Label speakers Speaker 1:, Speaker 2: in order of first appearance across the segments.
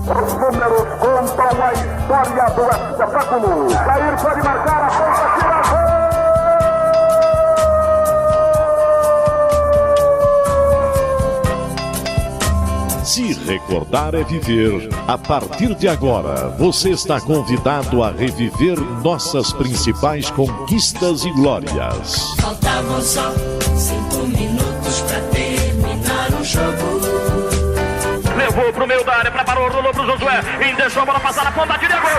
Speaker 1: Os números contam a história do espetáculo. Jair pode marcar a ponta, tira gol!
Speaker 2: Se recordar é viver. A partir de agora, você está convidado a reviver nossas principais conquistas e glórias.
Speaker 3: Faltavam só 5 minutos pra terminar o jogo.
Speaker 1: Levou pro meio da área, preparou, rolou pro Josué, e deixou a bola passar na ponta, tira gol!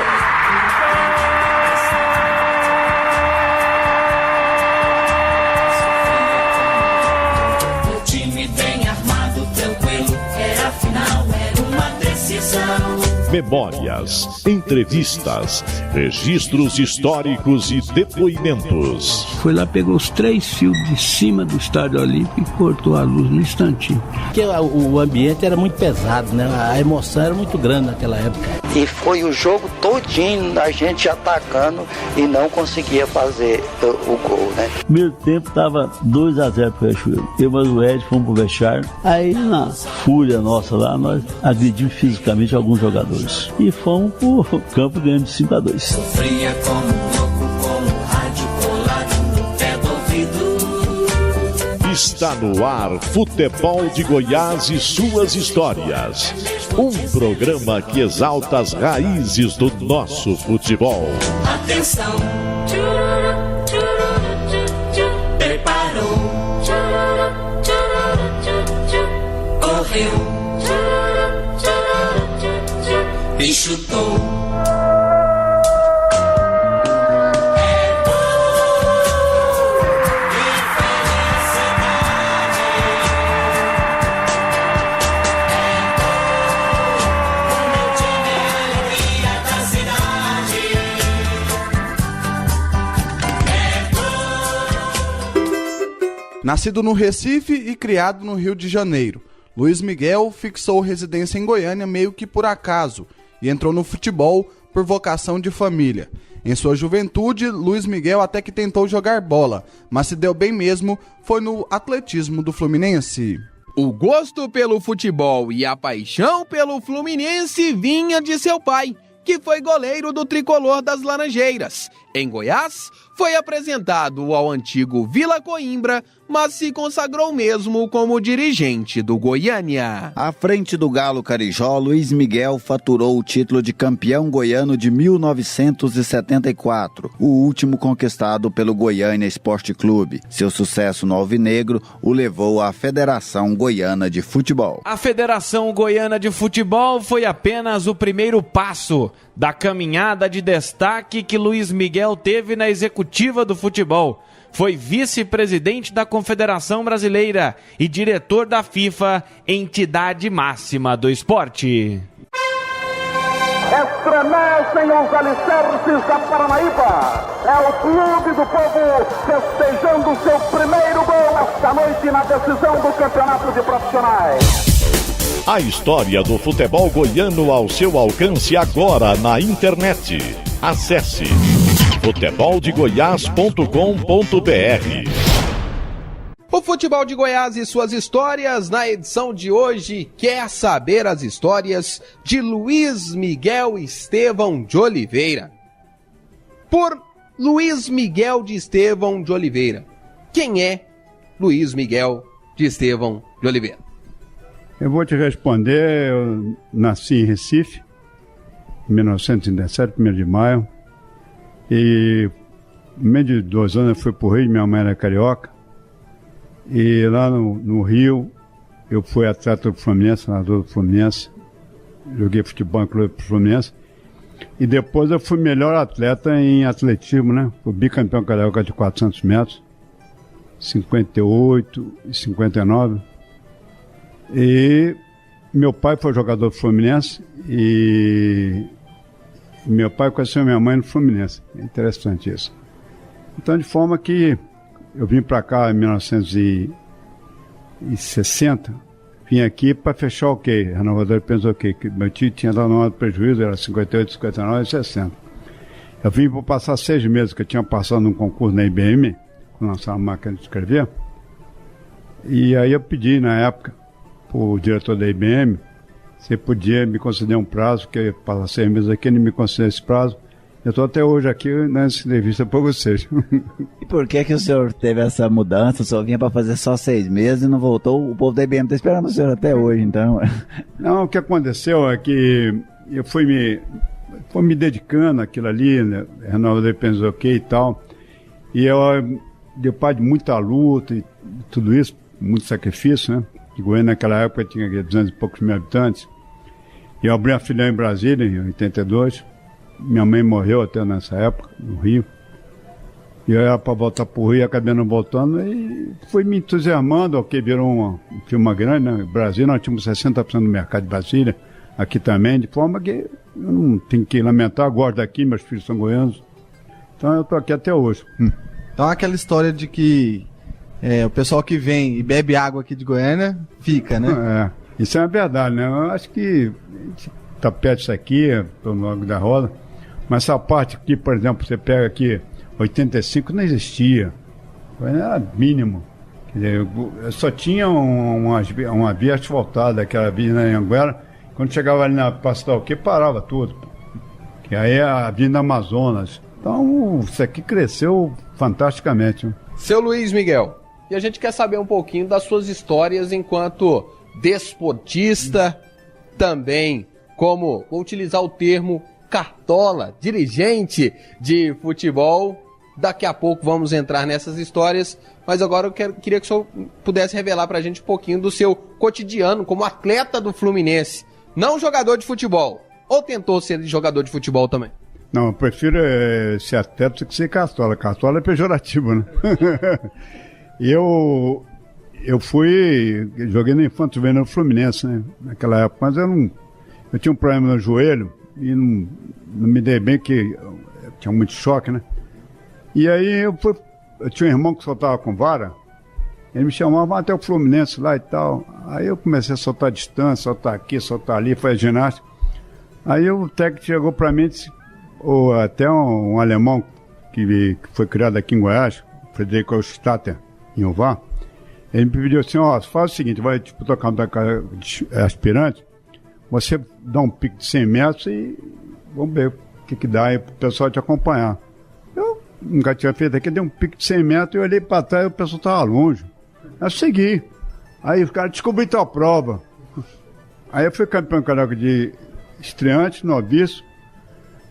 Speaker 3: O time bem armado, tranquilo, era a final, era uma decisão.
Speaker 2: Memórias, entrevistas, registros históricos e depoimentos.
Speaker 4: Foi lá, pegou os 3 fios de cima do Estádio Olímpico e cortou a luz no instantinho.
Speaker 5: Porque o ambiente era muito pesado, né? A emoção era muito grande naquela época.
Speaker 6: E foi o jogo todinho a gente atacando e não conseguia fazer o gol, né?
Speaker 4: Primeiro tempo tava 2-0 pro Riachuelo. Eu e o Ed fomos pro vestiário. Aí na fúria nossa lá, nós agredimos fisicamente alguns jogadores. E fomos pro campo ganhando de 5-2.
Speaker 3: Sofria como louco, com o rádio colado no pé do ouvido.
Speaker 2: Está no ar Futebol de Goiás e suas histórias. Um programa que exalta as raízes do nosso futebol.
Speaker 3: Atenção! Preparou! Correu! E chutou.
Speaker 7: Nascido no Recife e criado no Rio de Janeiro, Luiz Miguel fixou residência em Goiânia meio que por acaso e entrou no futebol por vocação de família. Em sua juventude, Luiz Miguel até que tentou jogar bola, mas se deu bem mesmo foi no atletismo do Fluminense.
Speaker 8: O gosto pelo futebol e a paixão pelo Fluminense vinha de seu pai, que foi goleiro do Tricolor das Laranjeiras. Em Goiás, foi apresentado ao antigo Vila Coimbra, mas se consagrou mesmo como dirigente do Goiânia.
Speaker 9: À frente do Galo Carijó, Luiz Miguel faturou o título de campeão goiano de 1974, o último conquistado pelo Goiânia Esporte Clube. Seu sucesso no Alvinegro o levou à Federação Goiana de Futebol.
Speaker 10: A Federação Goiana de Futebol foi apenas o primeiro passo da caminhada de destaque que Luiz Miguel teve na executiva do futebol. Foi vice-presidente da Confederação Brasileira e diretor da FIFA, entidade máxima do esporte.
Speaker 1: Estremecem os alicerces da Paranaíba. É o clube do povo festejando seu primeiro gol esta noite na decisão do campeonato de profissionais.
Speaker 2: A história do futebol goiano ao seu alcance agora na internet. Acesse futeboldegoias.com.br.
Speaker 8: O Futebol de Goiás e suas histórias, na edição de hoje, quer saber as histórias de Luiz Miguel Estevão de Oliveira. Por Luiz Miguel de Estevão de Oliveira. Quem é Luiz Miguel de Estevão de Oliveira?
Speaker 11: Eu vou te responder. Eu nasci em Recife, em 1917, 1º de maio. E no meio de 2 anos eu fui pro Rio, minha mãe era carioca. E lá no Rio eu fui atleta do Fluminense, nadador do Fluminense. Joguei futebol em clube do Fluminense. E depois eu fui melhor atleta em atletismo, né? Fui bicampeão carioca de 400 metros, 58 e 59. E meu pai foi jogador do Fluminense e meu pai conheceu minha mãe no Fluminense. É interessante isso. Então, de forma que eu vim para cá em 1960, vim aqui para fechar o quê? O renovador pensou o quê? Que meu tio tinha dado um ano de prejuízo, era 58, 59 e 60. Eu vim para passar 6 meses, que eu tinha passado num concurso na IBM, com nossa máquina de escrever. E aí eu pedi, na época, o diretor da IBM, se podia me conceder um prazo, porque para 6 meses aqui ele me concedeu esse prazo. Eu estou até hoje aqui nessa entrevista para vocês.
Speaker 9: E por que o senhor teve essa mudança? O senhor vinha para fazer só 6 meses e não voltou? O povo da IBM está esperando o senhor até hoje, então.
Speaker 11: Não, o que aconteceu é que eu fui me dedicando àquilo ali, né? Renovador de Pensoquê e tal. E eu, depois de muita luta e tudo isso, muito sacrifício, né? De Goiânia naquela época tinha 200 e poucos mil habitantes. E eu abri a filial em Brasília, em 82. Minha mãe morreu até nessa época, no Rio. E eu era para voltar para o Rio, acabei não voltando e fui me entusiasmando, ok, virou uma firma grande, né? No Brasil nós tínhamos 60% do mercado de Brasília, aqui também, de forma que eu não tenho que lamentar, eu gosto daqui, meus filhos são goianos. Então eu estou aqui até hoje.
Speaker 7: Então aquela história de que o pessoal que vem e bebe água aqui de Goiânia, fica, né?
Speaker 11: Isso é uma verdade, né? Eu acho que a gente tá perto disso aqui, pelo Lago da Roda, mas essa parte aqui, por exemplo, você pega aqui, 85 não existia, era mínimo. Quer dizer, só tinha uma via asfaltada, aquela via na Anhanguera, quando chegava ali na Praça da Alquê, parava tudo. Que aí é a Avenida Amazonas. Então, isso aqui cresceu fantasticamente.
Speaker 8: Seu Luiz Miguel, e a gente quer saber um pouquinho das suas histórias enquanto desportista, também como, vou utilizar o termo, cartola, dirigente de futebol. Daqui a pouco vamos entrar nessas histórias, mas agora eu queria que o senhor pudesse revelar pra gente um pouquinho do seu cotidiano como atleta do Fluminense. Não jogador de futebol, ou tentou ser jogador de futebol também?
Speaker 11: Não, eu prefiro ser atleta do que ser cartola. Cartola é pejorativo, né? Eu joguei no Infanto Juvenil no Fluminense, né? Naquela época, mas eu tinha um problema no joelho e não me dei bem, que tinha muito choque, né? E aí eu tinha um irmão que soltava com vara, ele me chamava até o Fluminense lá e tal. Aí eu comecei a soltar a distância, soltar aqui, soltar ali, fazer ginástica. Aí o técnico chegou para mim e disse, ou até um alemão que foi criado aqui em Goiás, Frederico Statter, em Uvar, ele me pediu assim, faz o seguinte, vai tocar um aspirante, você dá um pique de 100 metros e vamos ver o que dá aí pro pessoal te acompanhar. Eu nunca tinha feito aqui, dei um pique de 100 metros e eu olhei para trás e o pessoal estava longe. Eu segui. Aí os caras descobriram tua prova. Aí eu fui campeão carioca de estreante, noviço,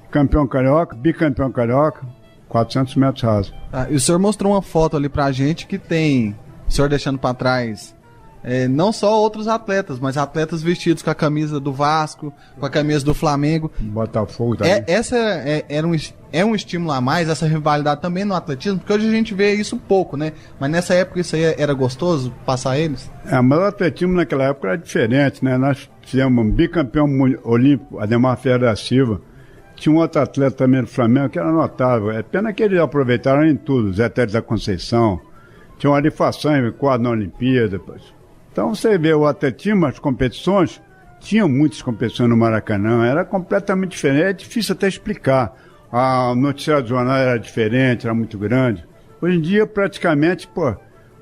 Speaker 11: campeão carioca, bicampeão carioca, 400 metros rasos.
Speaker 7: E o senhor mostrou uma foto ali pra gente que tem o senhor deixando pra trás não só outros atletas, mas atletas vestidos com a camisa do Vasco, com a camisa do Flamengo.
Speaker 11: Botafogo também.
Speaker 7: Essa é um estímulo a mais, essa rivalidade também no atletismo, porque hoje a gente vê isso pouco, né? Mas nessa época isso aí era gostoso, passar eles?
Speaker 11: Mas o atletismo naquela época era diferente, né? Nós fizemos um bicampeão olímpico, Ademar Ferreira da Silva. Tinha um outro atleta também do Flamengo que era notável. É pena que eles aproveitaram em tudo, Zé Teres da Conceição. Tinha uma arifação em quadro na Olimpíada. Então você vê o atletismo, as competições, tinham muitas competições no Maracanã, era completamente diferente, é difícil até explicar. A noticiário do jornal era diferente, era muito grande. Hoje em dia, praticamente,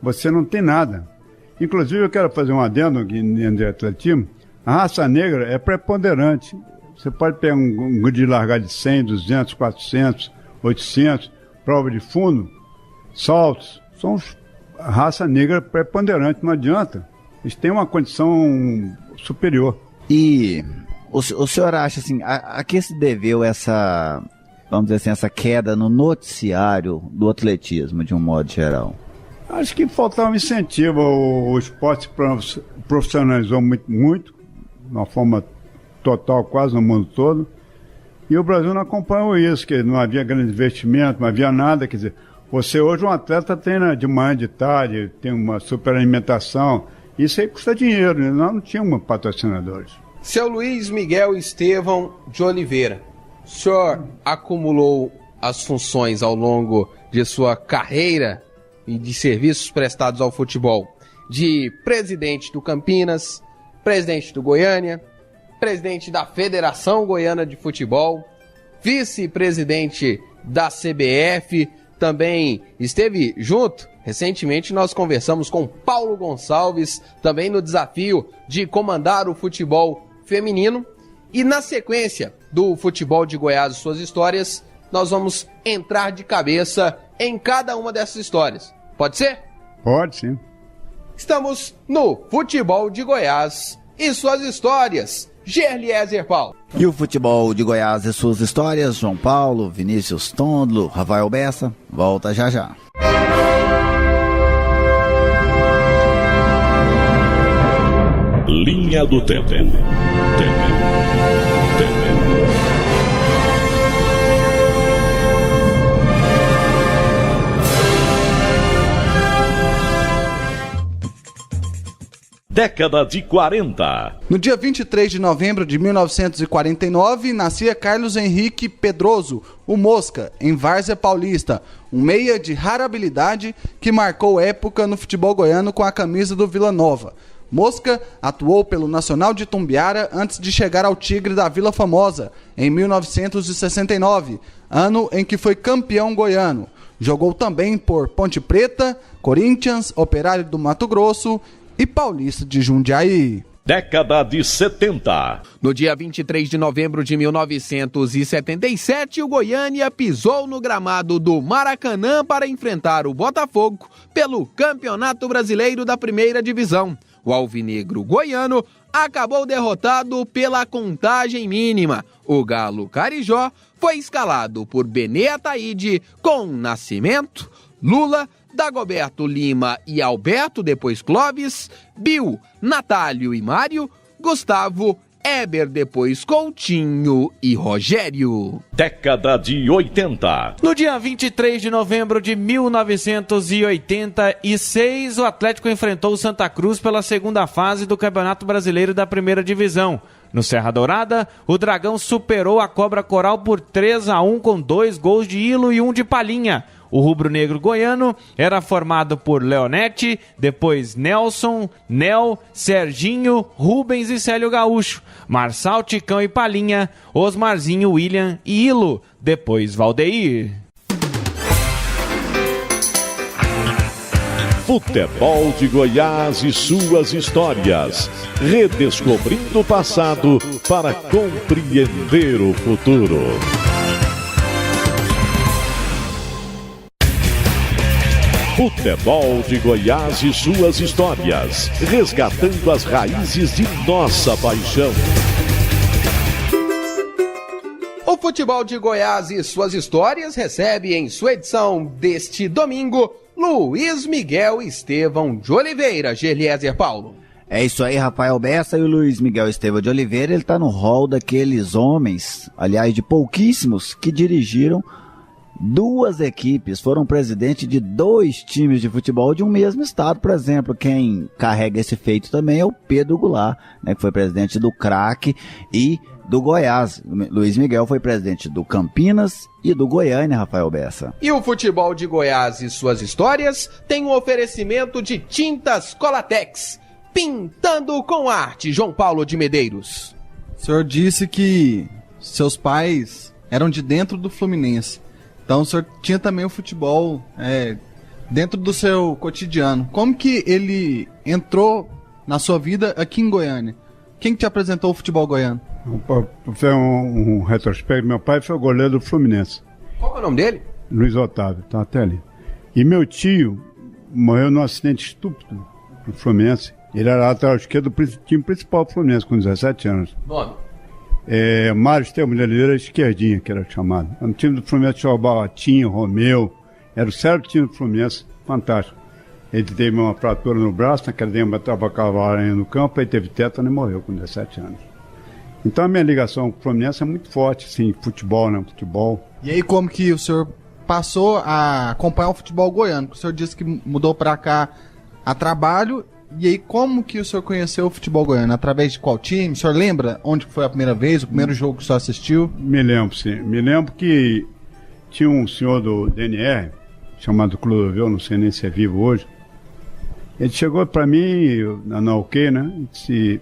Speaker 11: você não tem nada. Inclusive, eu quero fazer um adendo aqui de atletismo. A raça negra é preponderante. Você pode pegar um grupo de largar de 100, 200, 400, 800, prova de fundo, saltos, são a raça negra preponderante, não adianta. Eles têm uma condição superior.
Speaker 9: E o senhor acha assim, a que se deveu essa, vamos dizer assim, essa queda no noticiário do atletismo, de um modo geral?
Speaker 11: Acho que faltava um incentivo. O esporte se profissionalizou muito, de uma forma total quase no mundo todo. E o Brasil não acompanhou isso, que não havia grande investimento, não havia nada. Quer dizer, você hoje um atleta treina de manhã, de tarde, tem uma superalimentação. Isso aí custa dinheiro, né? Nós não tínhamos patrocinadores.
Speaker 8: Seu Luiz Miguel Estevão de Oliveira, o senhor acumulou as funções ao longo de sua carreira e de serviços prestados ao futebol de presidente do Campinas, presidente do Goiânia, presidente da Federação Goiana de Futebol, vice-presidente da CBF, também esteve junto. Recentemente nós conversamos com Paulo Gonçalves, também no desafio de comandar o futebol feminino. E na sequência do futebol de Goiás e suas histórias, nós vamos entrar de cabeça em cada uma dessas histórias. Pode ser?
Speaker 11: Pode, sim.
Speaker 8: Estamos no futebol de Goiás e suas histórias. Gerliezer Paulo.
Speaker 9: E o futebol de Goiás e suas histórias, João Paulo, Vinícius Tondlo, Rafael Bessa, volta já já.
Speaker 2: Linha do Tempo. Década de 40.
Speaker 7: No dia 23 de novembro de 1949, nascia Carlos Henrique Pedroso, o Mosca, em Várzea Paulista, um meia de rara habilidade que marcou época no futebol goiano com a camisa do Vila Nova. Mosca atuou pelo Nacional de Tumbiara antes de chegar ao Tigre da Vila Formosa, em 1969, ano em que foi campeão goiano. Jogou também por Ponte Preta, Corinthians, Operário do Mato Grosso e Paulista de Jundiaí.
Speaker 2: Década de 70.
Speaker 8: No dia 23 de novembro de 1977, o Goiânia pisou no gramado do Maracanã para enfrentar o Botafogo pelo Campeonato Brasileiro da Primeira Divisão. O alvinegro goiano acabou derrotado pela contagem mínima. O Galo Carijó foi escalado por Benê Ataíde com Nascimento, Lula, Dagoberto Lima e Alberto, depois Clóvis, Bill, Natálio e Mário, Gustavo, Éber, depois Coutinho e Rogério.
Speaker 2: Década de 80.
Speaker 10: No dia 23 de novembro de 1986, o Atlético enfrentou o Santa Cruz pela segunda fase do Campeonato Brasileiro da Primeira Divisão. No Serra Dourada, o Dragão superou a Cobra Coral por 3-1 com 2 gols de Ilo e 1 de Palinha. O rubro-negro goiano era formado por Leonete, depois Nelson, Nel, Serginho, Rubens e Célio Gaúcho, Marçal, Ticão e Palinha, Osmarzinho, William e Ilo, depois Valdeir.
Speaker 2: Futebol de Goiás e suas histórias. Redescobrindo o passado para compreender o futuro. Futebol de Goiás e suas histórias, resgatando as raízes de nossa paixão.
Speaker 8: O Futebol de Goiás e suas histórias recebe em sua edição deste domingo Luiz Miguel Estevão de Oliveira. Gerliezer Paulo.
Speaker 9: É isso aí, Rafael Bessa, e o Luiz Miguel Estevão de Oliveira, ele tá no hall daqueles homens, aliás, de pouquíssimos, que dirigiram 2 equipes, foram presidente de 2 times de futebol de um mesmo estado. Por exemplo, quem carrega esse feito também é o Pedro Goulart, né, que foi presidente do Craque e do Goiás. Luiz Miguel foi presidente do Campinas e do Goiânia, Rafael Bessa.
Speaker 8: E o Futebol de Goiás e suas histórias tem um oferecimento de tintas Colatex, pintando com arte. João Paulo de Medeiros.
Speaker 7: O senhor disse que seus pais eram de dentro do Fluminense. Então o senhor tinha também o futebol dentro do seu cotidiano. Como que ele entrou na sua vida aqui em Goiânia? Quem que te apresentou o futebol goiano?
Speaker 11: Para fazer um retrospecto, meu pai foi o goleiro do Fluminense.
Speaker 8: Qual é o nome dele?
Speaker 11: Luiz Otávio, tá até ali. E meu tio morreu num acidente estúpido no Fluminense. Ele era lateral esquerdo do time principal do Fluminense, com 17 anos.
Speaker 8: Nome?
Speaker 11: Mário Estevam de Oliveira, esquerdinha, que era chamado. No time do Fluminense tinha o Balatinho, Romeu, era o certo time do Fluminense, fantástico. Ele teve uma fratura no braço, naquela tempo estava cavalo no campo, aí teve tétano e morreu com 17 anos. Então a minha ligação com o Fluminense é muito forte, assim, futebol, né, futebol.
Speaker 7: E aí como que o senhor passou a acompanhar o futebol goiano? O senhor disse que mudou para cá a trabalho. E aí, como que o senhor conheceu o futebol goiano? Através de qual time? O senhor lembra onde foi a primeira vez, o primeiro jogo que o senhor assistiu?
Speaker 11: Me lembro, sim. Me lembro que tinha um senhor do DNR, chamado Clodovil, não sei nem se é vivo hoje. Ele chegou para mim, na OK, né? E disse: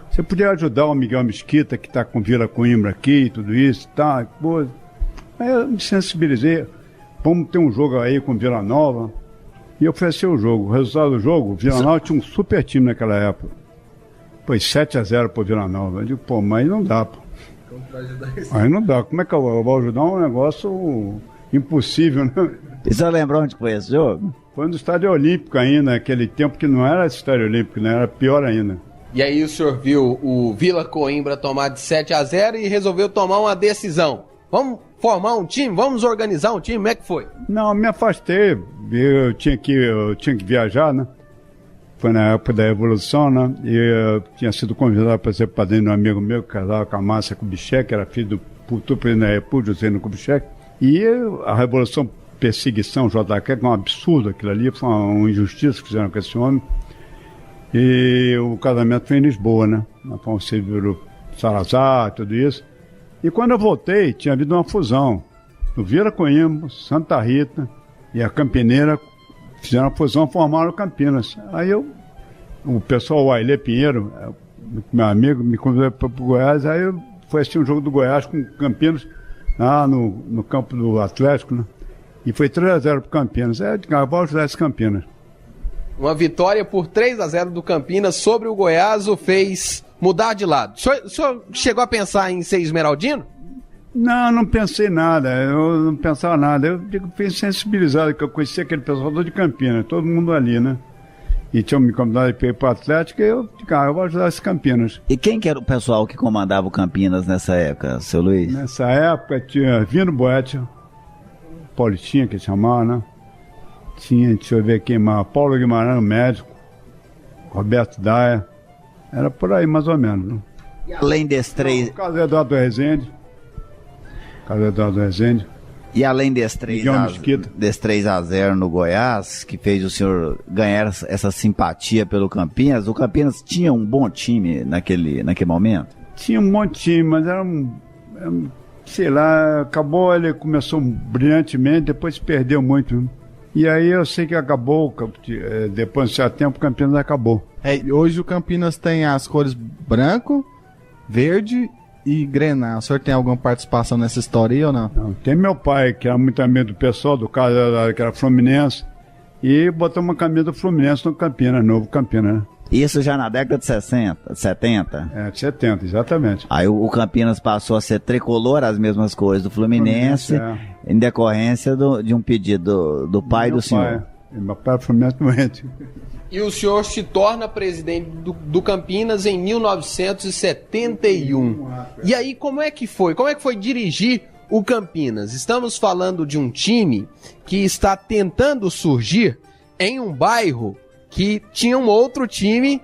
Speaker 11: você podia ajudar o Miguel Mesquita, que está com Vila Coimbra aqui e tudo isso, tá? Pô. Aí eu me sensibilizei. Vamos ter um jogo aí com Vila Nova. E ofereceu o jogo. O resultado do jogo, o Vila Nova tinha um super time naquela época. Foi 7-0 pro Vila Nova. Eu digo, pô, mas não dá, pô. Aí não dá. Como é que eu vou ajudar um negócio impossível, né?
Speaker 9: E você lembra onde foi esse jogo?
Speaker 11: Foi no Estádio Olímpico ainda, naquele tempo que não era Estádio Olímpico, né? Era pior ainda.
Speaker 8: E aí o senhor viu o Vila Coimbra tomar de 7-0 e resolveu tomar uma decisão. Vamos formar um time? Vamos organizar um time? Como é que foi?
Speaker 11: Não, me afastei. Eu tinha que viajar, né? Foi na época da Revolução, né? E eu tinha sido convidado para ser padrinho de um amigo meu que casava com a Márcia Kubitschek, era filho do futuro presidente da República, Juscelino Kubitschek. E a Revolução, perseguição, JK, que é um absurdo aquilo ali, foi uma injustiça que fizeram com esse homem. E o casamento foi em Lisboa, né? Na Pão Civil Salazar, tudo isso. E quando eu voltei, tinha havido uma fusão. O Vila Coimbra, Santa Rita e a Campineira fizeram a fusão, formaram Campinas. Aí o pessoal, o Ailê Pinheiro, meu amigo, me convidou para o Goiás, aí eu fui assistir um jogo do Goiás com Campinas, lá no campo do Atlético, né? E foi 3-0 para Campinas. Aí eu disse, vou ajudar esse Campinas.
Speaker 8: Uma vitória por 3-0 do Campinas sobre o Goiás o fez mudar de lado. O senhor chegou a pensar em ser esmeraldino?
Speaker 11: Não pensei nada, eu não pensava nada. Eu fiquei sensibilizado, que eu conhecia aquele pessoal todo de Campinas, todo mundo ali, né? E tinham me convidado para ir para o Atlético e eu vou ajudar esse Campinas.
Speaker 9: E quem que era o pessoal que comandava o Campinas nessa época, seu Luiz?
Speaker 11: Nessa época tinha Vino Boetti, Paulistinha, que chamava, né? Tinha, deixa eu ver quem mais, Paulo Guimarães, médico, Roberto Daia, era por aí mais ou menos, né?
Speaker 9: E além desses três...
Speaker 11: Carlos Eduardo Rezende.
Speaker 9: E além desses 3-0 no Goiás, que fez o senhor ganhar essa simpatia pelo Campinas, o Campinas tinha um bom time naquele momento?
Speaker 11: Tinha um bom time, mas era sei lá, acabou, ele começou brilhantemente, depois perdeu muito. E aí eu sei que acabou, depois de certo tempo o Campinas acabou.
Speaker 7: Hoje o Campinas tem as cores branco, verde e grená. O senhor tem alguma participação nessa história aí ou não?
Speaker 11: Não, tem meu pai, que era muito amigo do pessoal, do cara que era Fluminense, e botou uma camisa do Fluminense no Campinas, novo Campinas, né?
Speaker 9: Isso já na década de 70?
Speaker 11: De 70, exatamente.
Speaker 9: Aí o Campinas passou a ser tricolor, as mesmas cores do Fluminense, em decorrência de um pedido do pai do senhor.
Speaker 11: Meu pai é Fluminense doente.
Speaker 8: E o senhor se torna presidente do Campinas em 1971. E aí, como é que foi? Como é que foi dirigir o Campinas? Estamos falando de um time que está tentando surgir em um bairro que tinha um outro time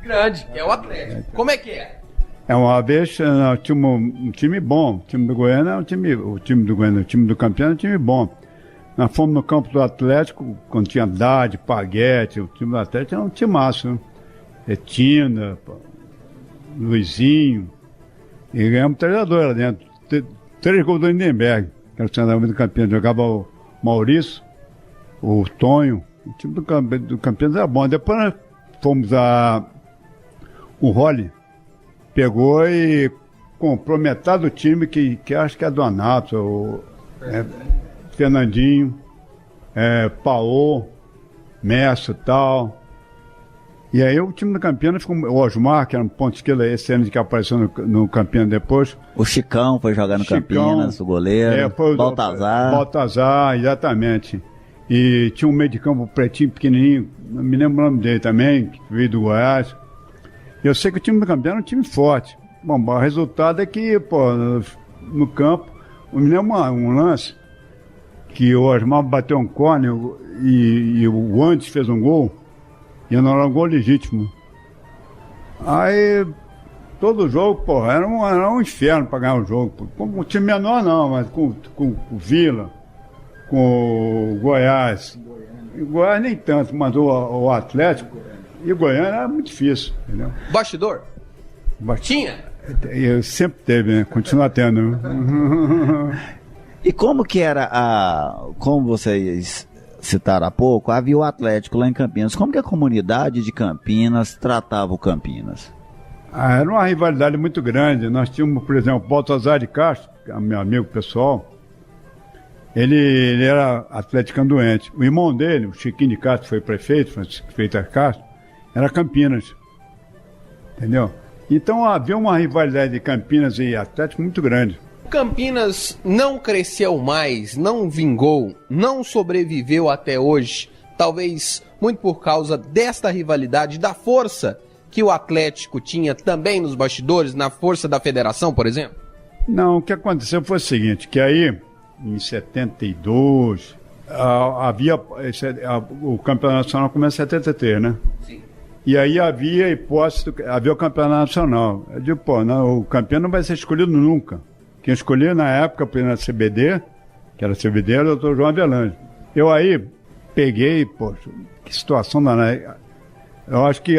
Speaker 8: grande, que é o Atlético. Como é que é?
Speaker 11: Uma vez tinha um time bom. O time do Goiânia é o time do Goiânia, o time do Campinas é um time bom. Nós fomos no campo do Atlético, quando tinha Haddad, Paguete, o time do Atlético era um time massa, né? Retina, Luizinho, e ganhamos 3-2 lá dentro. 3 gols do Lindenberg, que era o treinador do Campinas. Jogava o Maurício, o Tonho, o time do Campinas era bom. Depois nós fomos o Rolli pegou e comprou metade do time, que acho que é do Anato, Fernandinho, Paô, Messi e tal. E aí o time do Campinas ficou. O Osmar, que era um ponto esquerda excelente, que apareceu no Campinas depois.
Speaker 9: O Chicão foi jogar no Campinas, o goleiro.
Speaker 11: Baltazar, exatamente. E tinha um meio de campo pretinho, pequenininho, não me lembro o nome dele também, que veio do Goiás. Eu sei que o time do Campinas era um time forte. Bom, o resultado é que, no campo, me lembro um lance que o Osmar bateu um cone e o Antes fez um gol, e não era um gol legítimo. Aí, todo jogo, era um inferno para ganhar o jogo. Com um time menor não, mas com o Vila, com o Goiás. O Goiás nem tanto, mas o Atlético e o Goiânia era muito difícil, entendeu?
Speaker 8: Bastidor? Tinha?
Speaker 11: Eu sempre teve, né? Continua tendo.
Speaker 9: E como que era como vocês citaram há pouco, havia o Atlético lá em Campinas. Como que a comunidade de Campinas tratava o Campinas?
Speaker 11: Era uma rivalidade muito grande. Nós tínhamos, por exemplo, o Baltazar de Castro, que é meu amigo pessoal. Ele era atleticano doente. O irmão dele, o Chiquinho de Castro, foi prefeito, Francisco Freitas Castro, era Campinas. entendeu? Então havia uma rivalidade de Campinas e Atlético muito grande.
Speaker 8: Campinas não cresceu mais, não vingou, não sobreviveu até hoje, talvez muito por causa desta rivalidade, da força que o Atlético tinha também nos bastidores, na força da federação, por exemplo?
Speaker 11: Não, o que aconteceu foi o seguinte, que aí, em 72, o Campeonato Nacional começa em 73, né? Sim. E aí havia hipótese, havia o Campeonato Nacional. Eu digo, o campeão não vai ser escolhido nunca. Quem escolhia na época, na CBD, que era a CBD, era o Dr. João Avelange. Eu aí peguei, poxa, que situação danada. Eu acho que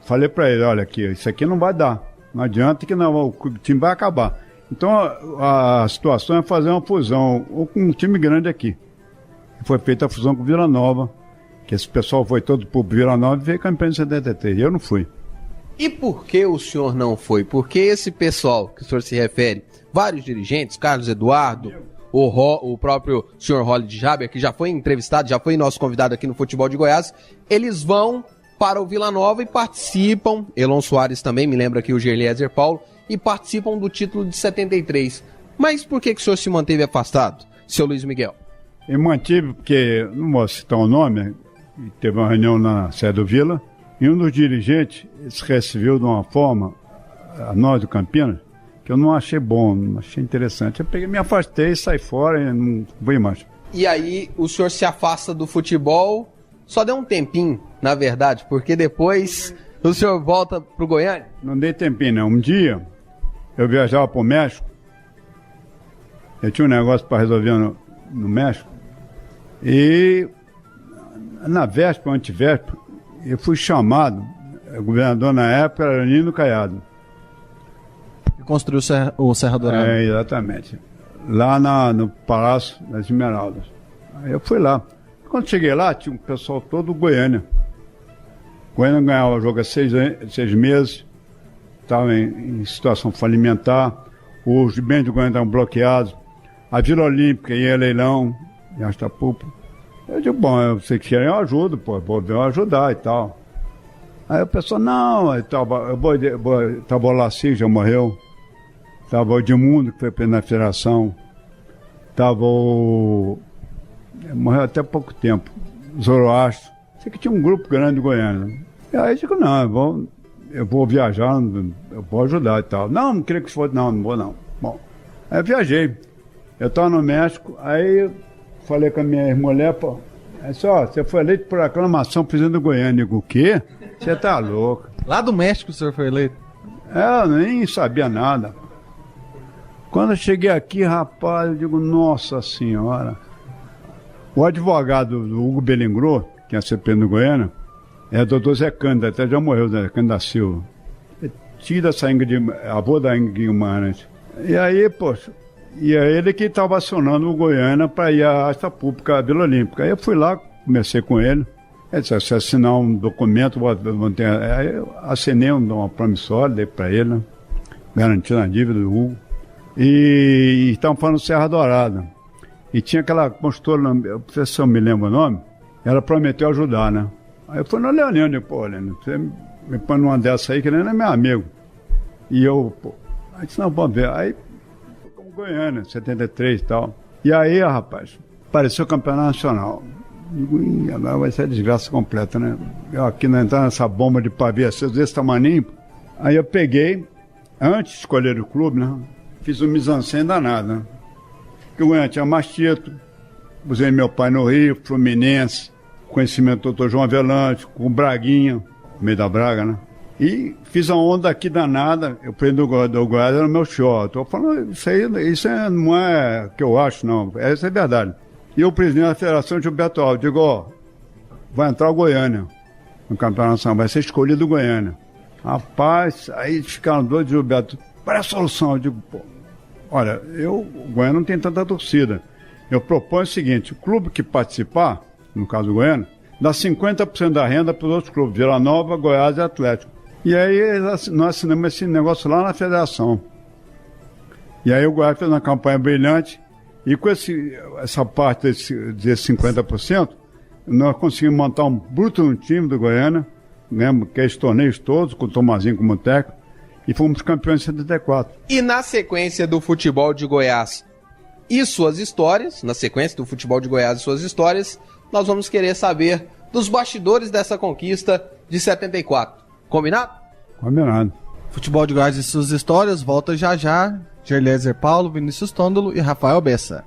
Speaker 11: falei para ele, olha aqui, isso aqui não vai dar. Não adianta que não, o time vai acabar. Então a situação é fazer uma fusão com um time grande aqui. Foi feita a fusão com o Vila Nova, que esse pessoal foi todo pro Vila Nova e veio campeão em 73. Eu não fui.
Speaker 8: E por que o senhor não foi? Porque esse pessoal que o senhor se refere, vários dirigentes, Carlos Eduardo, o próprio senhor Rolly de Jaber, que já foi entrevistado, já foi nosso convidado aqui no Futebol de Goiás, eles vão para o Vila Nova e participam, Elon Soares também, me lembra aqui o Gerliezer Paulo, e participam do título de 73. Mas por que o senhor se manteve afastado, seu Luiz Miguel?
Speaker 11: Eu mantive porque, não vou citar o nome, teve uma reunião na sede do Vila, e um dos dirigentes se recebeu de uma forma, a nós do Campinas, que eu não achei bom, não achei interessante. Eu peguei, me afastei, saí fora e não fui mais.
Speaker 8: E aí o senhor se afasta do futebol, só deu um tempinho, na verdade, porque depois o senhor volta pro Goiânia?
Speaker 11: Não dei tempinho, não. Um dia eu viajava pro México, eu tinha um negócio para resolver no México, e na véspera, antevéspera, eu fui chamado, o governador na época era Nino Caiado.
Speaker 12: E construiu o Serra Dourada.
Speaker 11: É, exatamente. Lá no Palácio das Esmeraldas. Aí eu fui lá. Quando cheguei lá, tinha um pessoal todo Goiânia. Goiânia ganhava o jogo há 6 meses, estava em situação falimentar, os bens do Goiânia estavam bloqueados, a Vila Olímpica ia a leilão, em Astapupa. Eu digo, bom, eu sei que querem, eu ajudo, vou ajudar e tal. Aí o pessoal, não, tava o Laci, já morreu, tava o Edmundo, que foi presidente da federação, tava morreu até pouco tempo, Zoroastro. Sei que tinha um grupo grande de Goiânia. E aí eu digo, não, eu vou viajar, eu vou ajudar e tal. Não queria que fosse, não vou não. Bom, aí eu viajei. Eu estava no México, aí falei com a minha mulher, pô, você foi eleito por aclamação presidente do Goiânia. Eu digo, o quê? Você tá louco.
Speaker 12: Lá do México o senhor foi eleito?
Speaker 11: Eu nem sabia nada. Quando eu cheguei aqui, rapaz, eu digo, nossa senhora. O advogado do Hugo Belingro, que é a CP do Goiânia, é o doutor Zé Cândido, até já morreu, Zé Cândido da Silva. É tio dessa avô da Ingrid Guimarães. E aí, poxa, e é ele que estava acionando o Goiânia para ir à Asta Pública, à Vila Olímpica. Aí eu fui lá, comecei com ele. Ele disse, se assinar um documento, aí eu assinei uma promissória, dei para ele, né? Garantindo a dívida do Hugo. E estavam falando Serra Dourada. E tinha aquela construtora, não sei se eu me lembro o nome, ela prometeu ajudar, né? Aí eu fui no Leonino, pô, Leonino, você me põe numa dessa aí, que ele não é meu amigo. E eu, aí disse, não, vamos ver. Aí, como Goiânia, 73 e tal. E aí, rapaz, apareceu o Campeonato Nacional. Digo, agora vai ser a desgraça completa, né? Eu aqui não entrar nessa bomba de pavê aceso desse tamaninho. Aí eu peguei, antes de escolher o clube, né? Fiz um mise-en-scène danado, né? Porque o Goiânia tinha mais título, usei meu pai no Rio, Fluminense, conhecimento do doutor João Avelange, com o Braguinha, no meio da Braga, né? E fiz a onda aqui danada, eu prendi do Goiás, era o meu show. Estou falando, isso não é o que eu acho, não, essa é verdade. E o presidente da federação, Gilberto Alves, digo, ó, vai entrar o Goiânia no Campeonato Nacional, vai ser escolhido o Goiânia. Rapaz, aí ficaram doidos, Gilberto, qual é a solução? Eu digo, pô, olha, o Goiânia não tem tanta torcida. Eu proponho o seguinte, o clube que participar, no caso do Goiânia, dá 50% da renda para os outros clubes, Vila Nova, Goiás e Atlético. E aí nós assinamos esse negócio lá na federação. E aí o Goiás fez uma campanha brilhante, e com essa parte desses 50%, nós conseguimos montar um bruto no time do Goiânia, ganhamos aqueles torneios todos, com o Tomazinho como técnico, e fomos campeões em 74.
Speaker 8: E na sequência do futebol de Goiás e suas histórias, nós vamos querer saber dos bastidores dessa conquista de 74. Combinado?
Speaker 11: Combinado.
Speaker 12: Futebol de Goiás e suas histórias, volta já já. Gerliezer Paulo, Vinícius Tondolo e Rafael Bessa.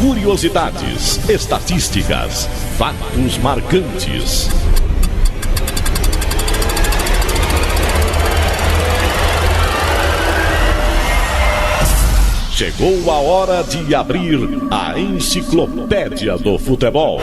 Speaker 2: Curiosidades, estatísticas, fatos marcantes. Chegou a hora de abrir a Enciclopédia do Futebol.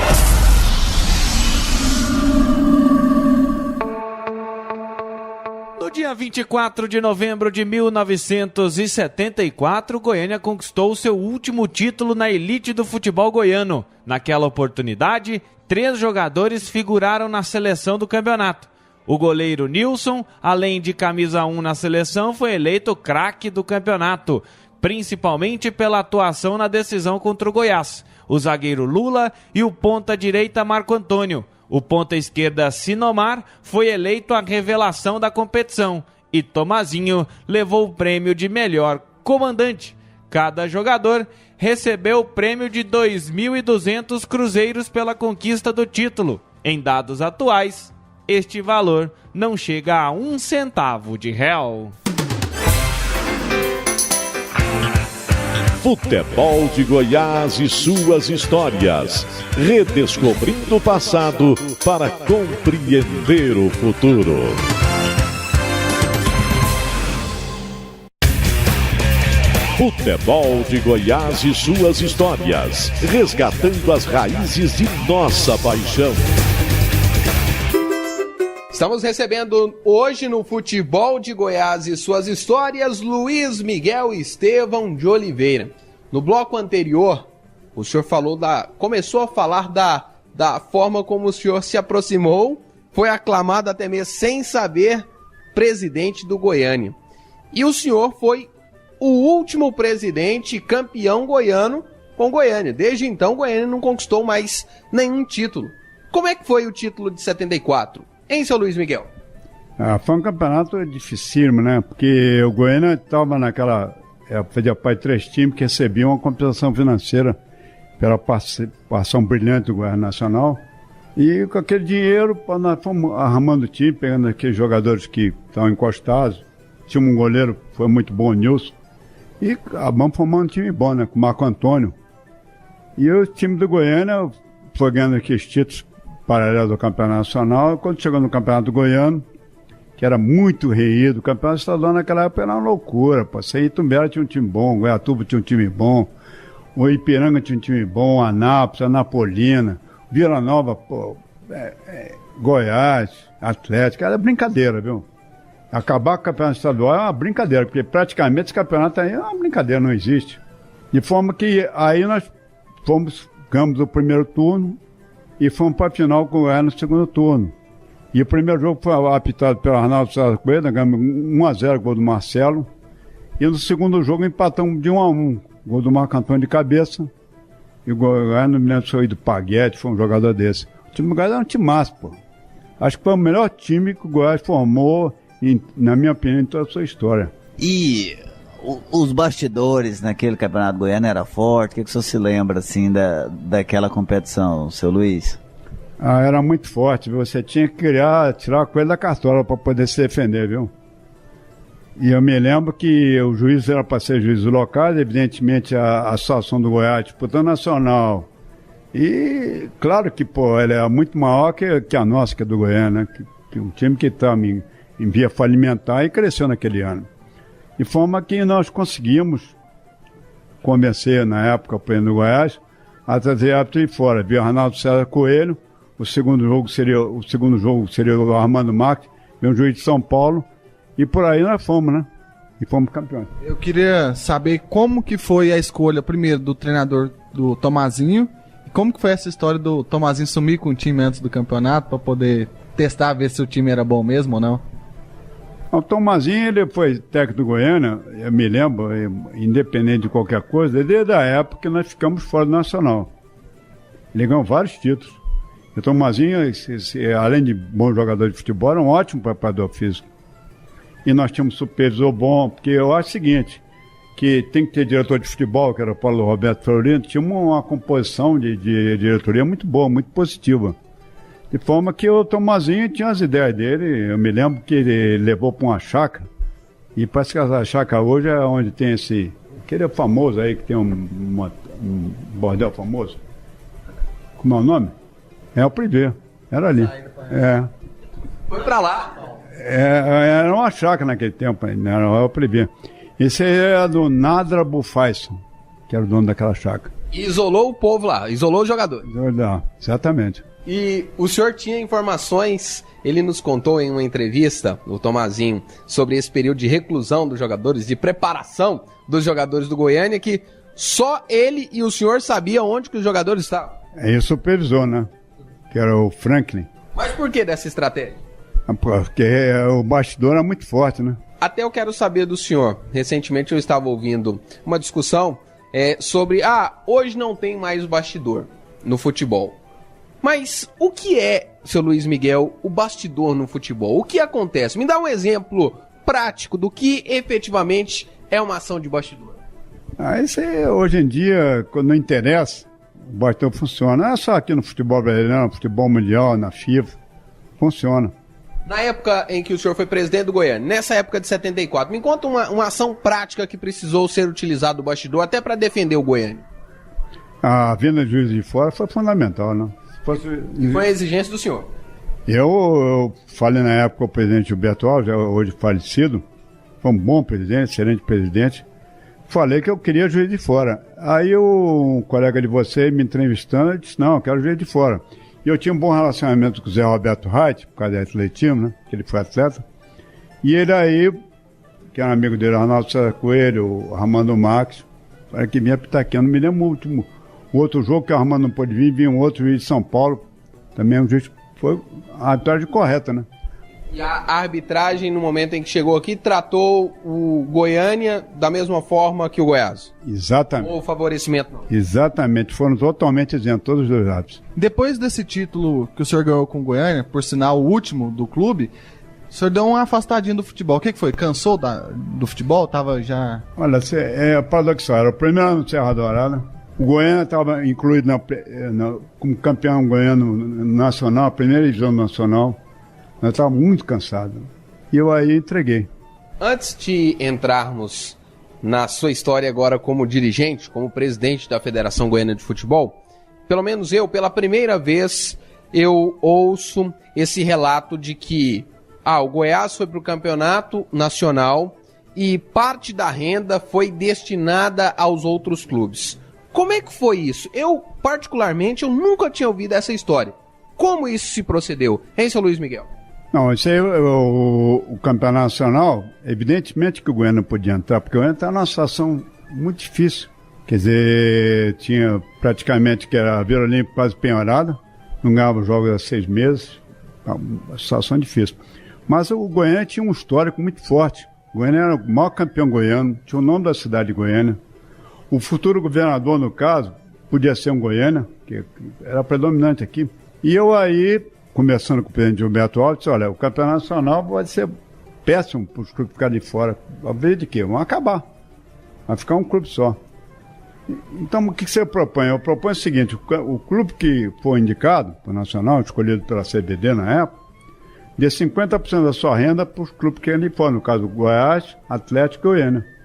Speaker 10: No dia 24 de novembro de 1974, Goiânia conquistou seu último título na elite do futebol goiano. Naquela oportunidade, 3 jogadores figuraram na seleção do campeonato. O goleiro Nilson, além de camisa 1 na seleção, foi eleito craque do campeonato, principalmente pela atuação na decisão contra o Goiás. O zagueiro Lula e o ponta-direita Marco Antônio. O ponta-esquerda Sinomar foi eleito a revelação da competição e Tomazinho levou o prêmio de melhor comandante. Cada jogador recebeu o prêmio de 2.200 cruzeiros pela conquista do título. Em dados atuais, este valor não chega a 1 centavo de real.
Speaker 2: Futebol de Goiás e suas histórias. Redescobrindo o passado para compreender o futuro. Futebol de Goiás e suas histórias. Resgatando as raízes de nossa paixão.
Speaker 8: Estamos recebendo hoje no Futebol de Goiás e suas histórias, Luiz Miguel Estevão de Oliveira. No bloco anterior, o senhor começou a falar da forma como o senhor se aproximou, foi aclamado até mesmo sem saber, presidente do Goiânia. E o senhor foi o último presidente campeão goiano com Goiânia. Desde então, Goiânia não conquistou mais nenhum título. Como é que foi o título de 74? Hein, seu Luiz Miguel?
Speaker 11: Foi um campeonato dificílimo, né? Porque o Goiânia estava naquela... fazia parte de 3 times que recebiam uma compensação financeira pela participação brilhante do Goiás Nacional. E com aquele dinheiro, nós fomos arrumando o time, pegando aqueles jogadores que estavam encostados. Tinha um goleiro que foi muito bom, o Nilson. E acabamos formando um time bom, né? Com o Marco Antônio. E o time do Goiânia foi ganhando aqueles títulos paralelo do Campeonato Nacional. Quando chegou no Campeonato Goiano, que era muito reído, o Campeonato Estadual naquela época era uma loucura. Você Itumbera tinha um time bom, Goiatuba tinha um time bom, o Ipiranga tinha um time bom, Anápolis, Anapolina, Vila Nova, Goiás, Atlético, era brincadeira, viu? Acabar com o Campeonato Estadual é uma brincadeira, porque praticamente esse campeonato aí é uma brincadeira, não existe. De forma que aí nós ganhamos o primeiro turno, e fomos para a final com o Goiás no segundo turno. E o primeiro jogo foi apitado pelo Arnaldo César Coelho, ganhamos 1-0, gol do Marcelo. E no segundo jogo empatamos de 1-1, gol do Marco Antônio de cabeça. E o Goiás, não me lembro se foi do Paguete, foi um jogador desse. O time do Goiás era um time massa, pô. Acho que foi o melhor time que o Goiás formou, na minha opinião, em toda a sua história.
Speaker 9: E os bastidores naquele campeonato goiano era forte? O que o senhor se lembra, assim, daquela competição, seu Luiz?
Speaker 11: Era muito forte, viu? Você tinha que tirar a coisa da cartola para poder se defender, viu? E eu me lembro que o juiz era para ser juiz local, evidentemente a situação do Goiás disputando nacional. E claro que, ele é muito maior que a nossa, que é do Goiânia, né? Que um time que está em via falimentar e cresceu naquele ano. De forma que nós conseguimos convencer, na época, o presidente do Goiás, a trazer árbitro de fora. Via Arnaldo César Coelho, o segundo jogo seria o Armando Marques, veio um juiz de São Paulo, e por aí nós fomos, né? E fomos campeões.
Speaker 12: Eu queria saber como que foi a escolha, primeiro, do treinador do Tomazinho, e como que foi essa história do Tomazinho sumir com o time antes do campeonato, para poder testar, ver se o time era bom mesmo ou não.
Speaker 11: O Tomazinho, ele foi técnico do Goiânia, eu me lembro, independente de qualquer coisa, desde a época que nós ficamos fora do Nacional. Ele ganhou vários títulos. O Tomazinho, além de bom jogador de futebol, era um ótimo preparador físico. E nós tínhamos supervisor bom, porque eu acho o seguinte, que tem que ter diretor de futebol, que era o Paulo Roberto Florino, tinha uma composição de diretoria muito boa, muito positiva. De forma que o Tomazinho tinha as ideias dele, eu me lembro que ele levou para uma chácara, e parece que essa chácara hoje é onde tem aquele famoso aí, que tem um bordel famoso. Como é o nome? É o Privé, era ali.
Speaker 8: Foi pra lá.
Speaker 11: Era uma chácara naquele tempo, era o Privé. Esse aí era do Nadra Bufayson, que era o dono daquela chácara.
Speaker 8: E isolou o povo lá, isolou os jogadores.
Speaker 11: Exatamente.
Speaker 8: E o senhor tinha informações, ele nos contou em uma entrevista, o Tomazinho, sobre esse período de reclusão dos jogadores, de preparação dos jogadores do Goiânia, que só ele e o senhor sabiam onde que os jogadores estavam.
Speaker 11: É o supervisor, né? Que era o Franklin.
Speaker 8: Mas por que dessa estratégia?
Speaker 11: Porque o bastidor é muito forte, né?
Speaker 8: Até eu quero saber do senhor. Recentemente eu estava ouvindo uma discussão sobre, hoje não tem mais o bastidor no futebol. Mas o que é, seu Luiz Miguel, o bastidor no futebol? O que acontece? Me dá um exemplo prático do que efetivamente é uma ação de bastidor.
Speaker 11: Isso aí, hoje em dia, quando não interessa, o bastidor funciona. Não é só aqui no futebol brasileiro, no futebol mundial, na FIFA. Funciona.
Speaker 8: Na época em que o senhor foi presidente do Goiânia, nessa época de 74, me conta uma ação prática que precisou ser utilizada do bastidor até para defender o Goiânia.
Speaker 11: A vinda de Juiz de Fora foi fundamental, né?
Speaker 8: E foi a exigência do senhor?
Speaker 11: Eu falei na época com o presidente Gilberto Alves, hoje falecido, foi um bom presidente, excelente presidente. Falei que eu queria Juiz de Fora. Aí um colega de você me entrevistando, disse, não, eu quero Juiz de Fora. E eu tinha um bom relacionamento com o Zé Roberto Reit, por causa do atletismo, né? Que ele foi atleta. E ele aí, que era amigo dele, Arnaldo César Coelho, o Armando Max, para que vinha pitaqueando. Me lembro o último. O outro jogo que o Armando não pôde vir, vinha um outro juiz de São Paulo. Também um juiz, foi a arbitragem correta, né?
Speaker 8: E a arbitragem, no momento em que chegou aqui, tratou o Goiânia da mesma forma que o Goiás?
Speaker 11: Exatamente.
Speaker 8: Ou favorecimento não?
Speaker 11: Exatamente, foram totalmente isentos, todos os dois árbitros.
Speaker 12: Depois desse título que o senhor ganhou com o Goiânia, por sinal o último do clube, o senhor deu uma afastadinha do futebol. O que foi? Cansou do futebol? Tava já...
Speaker 11: Olha, é paradoxal, era o primeiro ano do Serra Dourada. O Goiânia estava incluído como campeão goiano nacional, a primeira divisão nacional. Eu estava muito cansado. E eu aí entreguei.
Speaker 8: Antes de entrarmos na sua história agora como dirigente, como presidente da Federação Goiana de Futebol, pelo menos eu, pela primeira vez, eu ouço esse relato de que o Goiás foi para o campeonato nacional e parte da renda foi destinada aos outros clubes. Como é que foi isso? Eu, particularmente, eu nunca tinha ouvido essa história. Como isso se procedeu? Hein, seu Luiz Miguel?
Speaker 11: Não, isso aí, o campeonato nacional, evidentemente que o Goiânia podia entrar, porque o Goiânia está numa situação muito difícil. Quer dizer, tinha praticamente que era a Vila Olímpica quase penhorada, não ganhava jogos há 6 meses, uma situação difícil. Mas o Goiânia tinha um histórico muito forte. O Goiânia era o maior campeão goiano, tinha o nome da cidade de Goiânia. O futuro governador, no caso, podia ser um Goiânia, que era predominante aqui. E eu aí, conversando com o presidente Gilberto Alves, disse, olha, o campeonato nacional pode ser péssimo para os clubes ficarem de fora. A ver de quê? Vão acabar. Vai ficar um clube só. Então, o que você propõe? Eu proponho o seguinte, o clube que for indicado para o nacional, escolhido pela CBD na época, dê 50% da sua renda para os clubes que ali fora, no caso, Goiás, Atlético e Goiânia.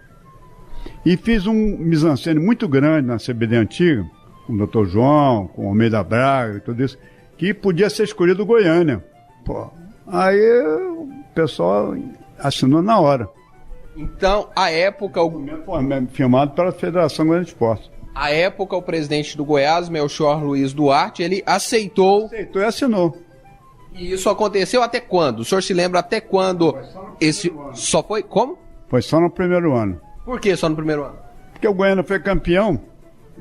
Speaker 11: E fiz um mise-en-scène muito grande na CBD antiga, com o Dr. João, com o Almeida Braga e tudo isso, que podia ser escolhido o Goiânia. Aí o pessoal assinou na hora.
Speaker 8: Então, à época...
Speaker 11: Filmado pela Federação Goiana de Esportes.
Speaker 8: À época, o presidente do Goiás, Melchior Luiz Duarte, ele aceitou...
Speaker 11: Aceitou e assinou.
Speaker 8: E isso aconteceu até quando? O senhor se lembra até quando esse... Só foi... Como?
Speaker 11: Foi só no primeiro ano.
Speaker 8: Por que só no primeiro ano?
Speaker 11: Porque o Goiânia foi campeão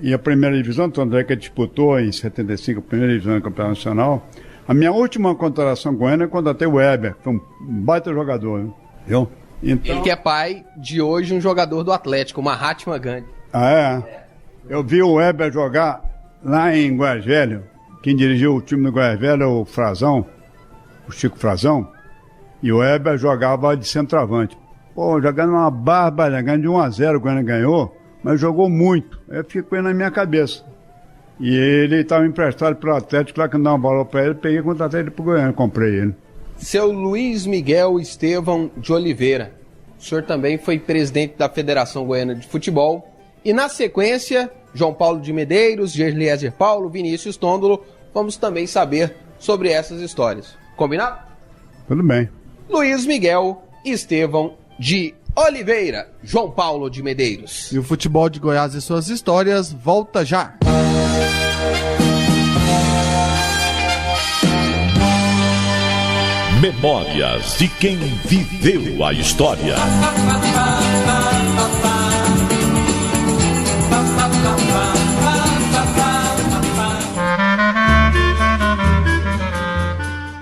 Speaker 11: e a primeira divisão, tanto é que disputou em 75 a primeira divisão do Campeonato Nacional. A minha última contratação com o Goiânia, eu contratei o Weber, que foi um baita jogador. Né? Viu? Então...
Speaker 8: Ele que é pai de hoje um jogador do Atlético, o Mahatma Gandhi.
Speaker 11: Ah, é? Eu vi o Weber jogar lá em Goiás Velho. Quem dirigiu o time do Goiás Velho é o Frazão, o Chico Frazão. E o Weber jogava de centroavante. Pô, jogando uma barbaridade, ganhando de 1-0, o Goiânia ganhou, mas jogou muito. Aí ficou na minha cabeça. E ele estava emprestado para o Atlético, lá que não dava uma bola para ele, peguei e contratei ele para o Goiânia, comprei ele.
Speaker 8: Seu Luiz Miguel Estevão de Oliveira, o senhor também foi presidente da Federação Goiana de Futebol. E na sequência, João Paulo de Medeiros, Gerliezer Paulo, Vinícius Tondolo, vamos também saber sobre essas histórias. Combinado?
Speaker 11: Tudo bem.
Speaker 8: Luiz Miguel Estevão de Oliveira, João Paulo de Medeiros.
Speaker 12: E o futebol de Goiás e suas histórias volta já.
Speaker 2: Memórias de quem viveu a história.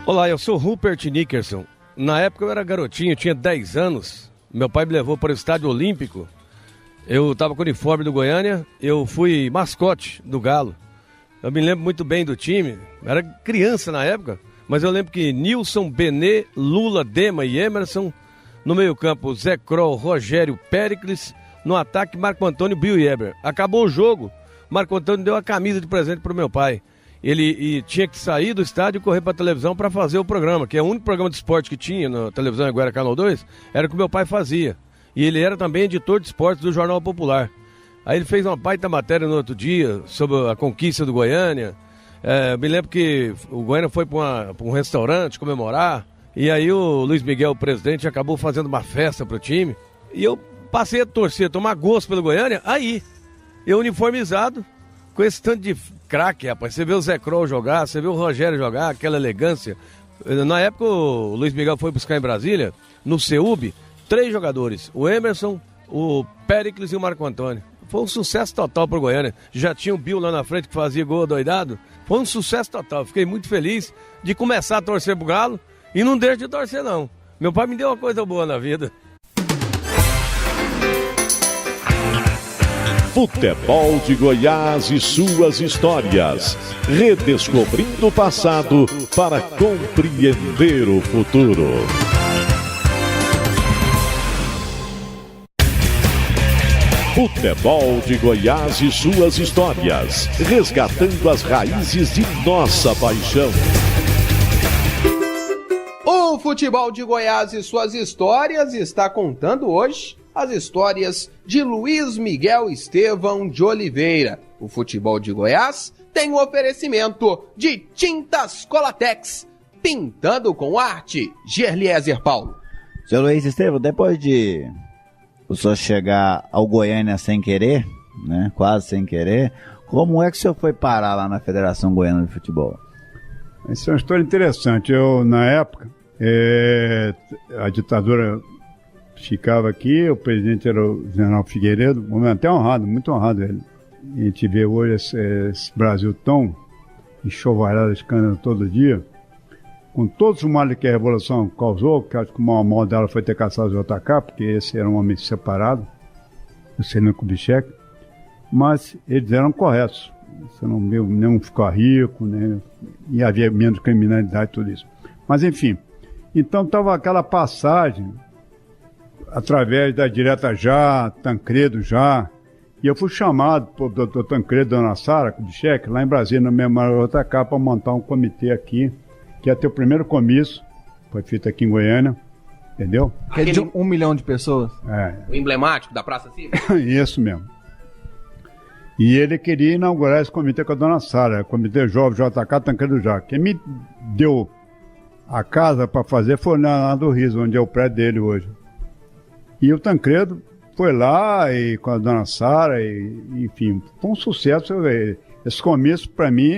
Speaker 13: Olá, eu sou Rupert Nickerson. Na época eu era garotinho, tinha 10 anos. Meu pai me levou para o Estádio Olímpico. Eu estava com o uniforme do Goiânia, eu fui mascote do Galo. Eu me lembro muito bem do time, eu era criança na época, mas eu lembro que Nilson, Benê, Lula, Dema e Emerson. No meio-campo, Zé Kroll, Rogério, Péricles. No ataque, Marco Antônio, Bill e Eber. Acabou o jogo, Marco Antônio deu a camisa de presente para o meu pai. Ele tinha que sair do estádio e correr para a televisão para fazer o programa, que é o único programa de esporte que tinha na televisão em Guará Canal 2, era o que meu pai fazia. E ele era também editor de esportes do Jornal Popular. Aí ele fez uma baita matéria no outro dia sobre a conquista do Goiânia. Me lembro que o Goiânia foi para um restaurante comemorar, e aí o Luiz Miguel, o presidente, acabou fazendo uma festa pro time. E eu passei a torcer, a tomar gosto pelo Goiânia, aí, eu uniformizado, com esse tanto de craque, rapaz. Você vê o Zé Kroll jogar, você vê o Rogério jogar, aquela elegância. Na época, o Luiz Miguel foi buscar em Brasília, no CEUB, 3 jogadores. O Emerson, o Péricles e o Marco Antônio. Foi um sucesso total pro Goiânia. Já tinha o Bill lá na frente que fazia gol doidado. Foi um sucesso total. Fiquei muito feliz de começar a torcer pro Galo e não deixo de torcer, não. Meu pai me deu uma coisa boa na vida.
Speaker 2: Futebol de Goiás e suas histórias. Redescobrindo o passado para compreender o futuro. Futebol de Goiás e suas histórias. Resgatando as raízes de nossa paixão.
Speaker 8: O Futebol de Goiás e suas histórias está contando hoje as histórias de Luiz Miguel Estevão de Oliveira. O Futebol de Goiás tem o oferecimento de Tintas Colatex, pintando com arte. Gerliezer Paulo.
Speaker 9: Seu Luiz Estevão, depois de o senhor chegar ao Goiânia sem querer, né, quase sem querer, como é que o senhor foi parar lá na Federação Goiana de Futebol?
Speaker 11: Essa é uma história interessante. Eu, na época, a ditadura ficava aqui, o presidente era o general Figueiredo, até honrado, muito honrado ele. E a gente vê hoje esse Brasil tão enxovalhado, escândalo todo dia, com todos os males que a Revolução causou, que acho que o maior mal dela foi ter caçado o JK, porque esse era um homem separado, o Celino Kubitschek, mas eles eram corretos. Você não viu nenhum ficar rico, né? E havia menos criminalidade e tudo isso. Mas enfim, então estava aquela passagem através da Direta Já, Tancredo Já, e eu fui chamado por doutor Tancredo e dona Sara Kubitschek, lá em Brasília, no Memorial JK, para montar um comitê aqui, que ia ter o primeiro comício, foi feito aqui em Goiânia, entendeu?
Speaker 12: Aquele de 1 milhão de pessoas?
Speaker 8: O emblemático da Praça Cívica?
Speaker 11: Isso mesmo. E ele queria inaugurar esse comitê com a dona Sara, Comitê Jovem JK Tancredo Já. Quem me deu a casa para fazer foi lá do Riso, onde é o prédio dele hoje. E o Tancredo foi lá e com a dona Sara, enfim, foi um sucesso. Esse comício, para mim,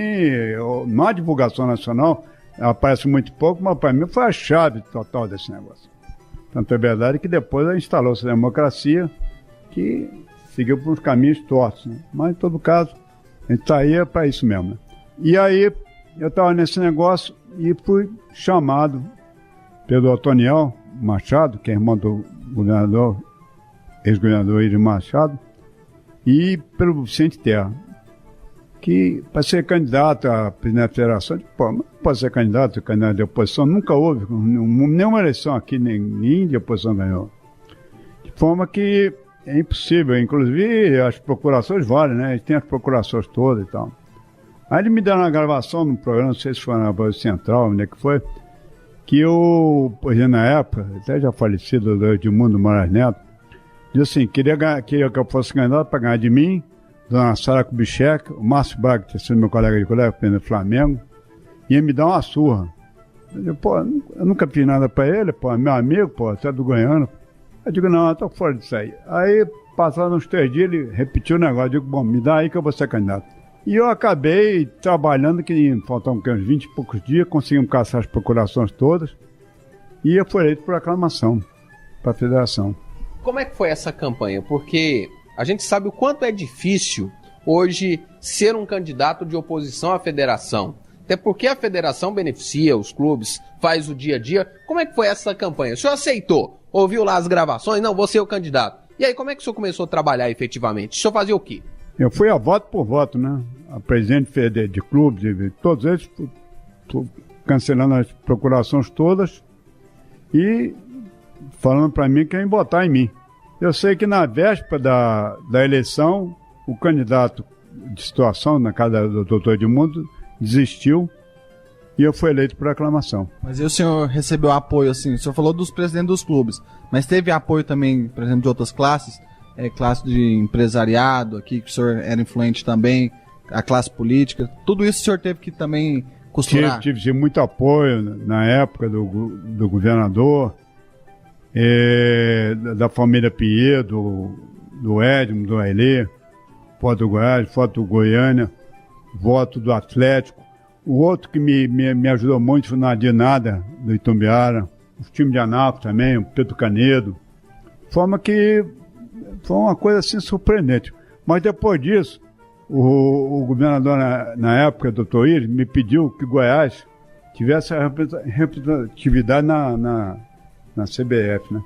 Speaker 11: na divulgação nacional, aparece muito pouco, mas para mim foi a chave total desse negócio. Tanto é verdade que depois instalou-se a democracia, que seguiu por uns caminhos tortos, né? Mas em todo caso, a gente saía para isso mesmo, né? E aí, eu estava nesse negócio e fui chamado pelo Otoniel, Machado, que é irmão do governador, ex-governador Írio Machado, e pelo Vicente Terra, que para ser candidato à presidente da federação, não pode ser candidato de oposição, nunca houve nenhuma eleição aqui, nem de oposição ganhou. De forma que é impossível, inclusive as procurações valem, né? Tem as procurações todas e tal. Aí ele me deu uma gravação num programa, não sei se foi na Voz Central, onde é que foi, que o presidente na época, até já falecido, do Edmundo Moraes Neto, disse assim, queria que eu fosse candidato para ganhar de mim, Dona Sara Kubitschek, o Márcio Braga, que tinha sido meu colega de colégio, presidente do Flamengo, ia me dar uma surra. Eu nunca fiz nada para ele, meu amigo, até do Goiânia. Eu digo, não, eu tô fora disso aí. Aí, passaram uns 3 dias, ele repetiu o negócio. Eu digo, bom, me dá aí que eu vou ser candidato. E eu acabei trabalhando, que faltavam uns 20 e poucos dias, conseguimos caçar as procurações todas, e eu fui eleito por aclamação para a federação.
Speaker 8: Como é que foi essa campanha? Porque a gente sabe o quanto é difícil hoje ser um candidato de oposição à federação. Até porque a federação beneficia os clubes, faz o dia a dia. Como é que foi essa campanha? O senhor aceitou? Ouviu lá as gravações? Não, vou ser o candidato. E aí, como é que o senhor começou a trabalhar efetivamente? O senhor fazia o quê?
Speaker 11: Eu fui a voto por voto, né? A presidente de clubes, de todos eles, cancelando as procurações todas e falando para mim que ia votar em mim. Eu sei que na véspera da eleição, o candidato de situação, na casa do doutor Edmundo, desistiu e eu fui eleito por aclamação.
Speaker 12: Mas e o senhor recebeu apoio, assim, o senhor falou dos presidentes dos clubes, mas teve apoio também, por exemplo, de outras classes? Classe de empresariado aqui, que o senhor era influente também, a classe política, tudo isso o senhor teve que também costurar?
Speaker 11: Tive muito apoio na época do governador, da família Pinheiro, do Edmo, do Ailê, voto do Goiás, voto do Goiânia, voto do Atlético. O outro que me ajudou muito foi o Nadir Nada, do Itumbiara, o time de Anápolis também, o Pedro Canedo. De forma que foi uma coisa assim surpreendente. Mas depois disso, o governador na época, o doutor Íris, me pediu que Goiás tivesse a representatividade na CBF, né?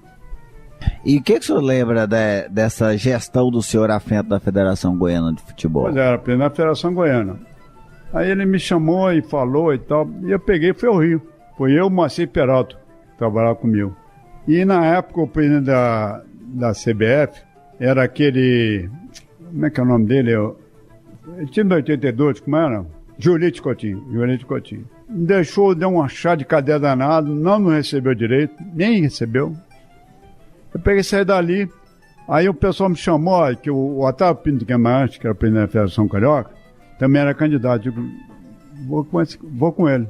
Speaker 9: E o que o senhor lembra dessa gestão do senhor à frente da Federação Goiana de Futebol?
Speaker 11: Pois era, na Federação Goiana. Aí ele me chamou e falou e tal, e eu peguei e fui ao Rio. Foi eu, o Moacir Peralta, que trabalhava comigo. E na época o presidente da CBF era aquele... Como é que é o nome dele? Ele tinha 82, como era? Julito Coutinho. Deu um chá de cadeia danado, não recebeu direito, nem recebeu. Eu peguei e saí dali, aí o pessoal me chamou, que o Otávio Pinto Guimarães, que era o presidente da Federação Carioca, também era candidato. Eu digo, vou com ele.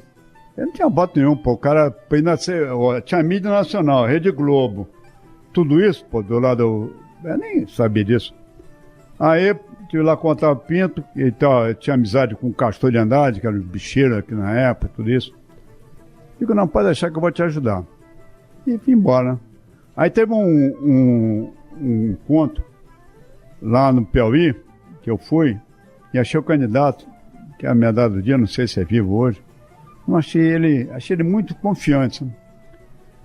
Speaker 11: Ele não tinha voto nenhum, pô, o cara tinha mídia nacional, Rede Globo, tudo isso, pô, do lado, eu nem sabia disso. Aí, tive lá com o Otávio Pinto, então, eu tinha amizade com o Castor de Andrade, que era o bicheiro aqui na época, tudo isso. Digo, não, pode deixar que eu vou te ajudar. E fui embora. Aí teve um encontro lá no Piauí, que eu fui, e achei o candidato, que é a medalha do dia, não sei se é vivo hoje. Eu achei ele muito confiante. Sabe?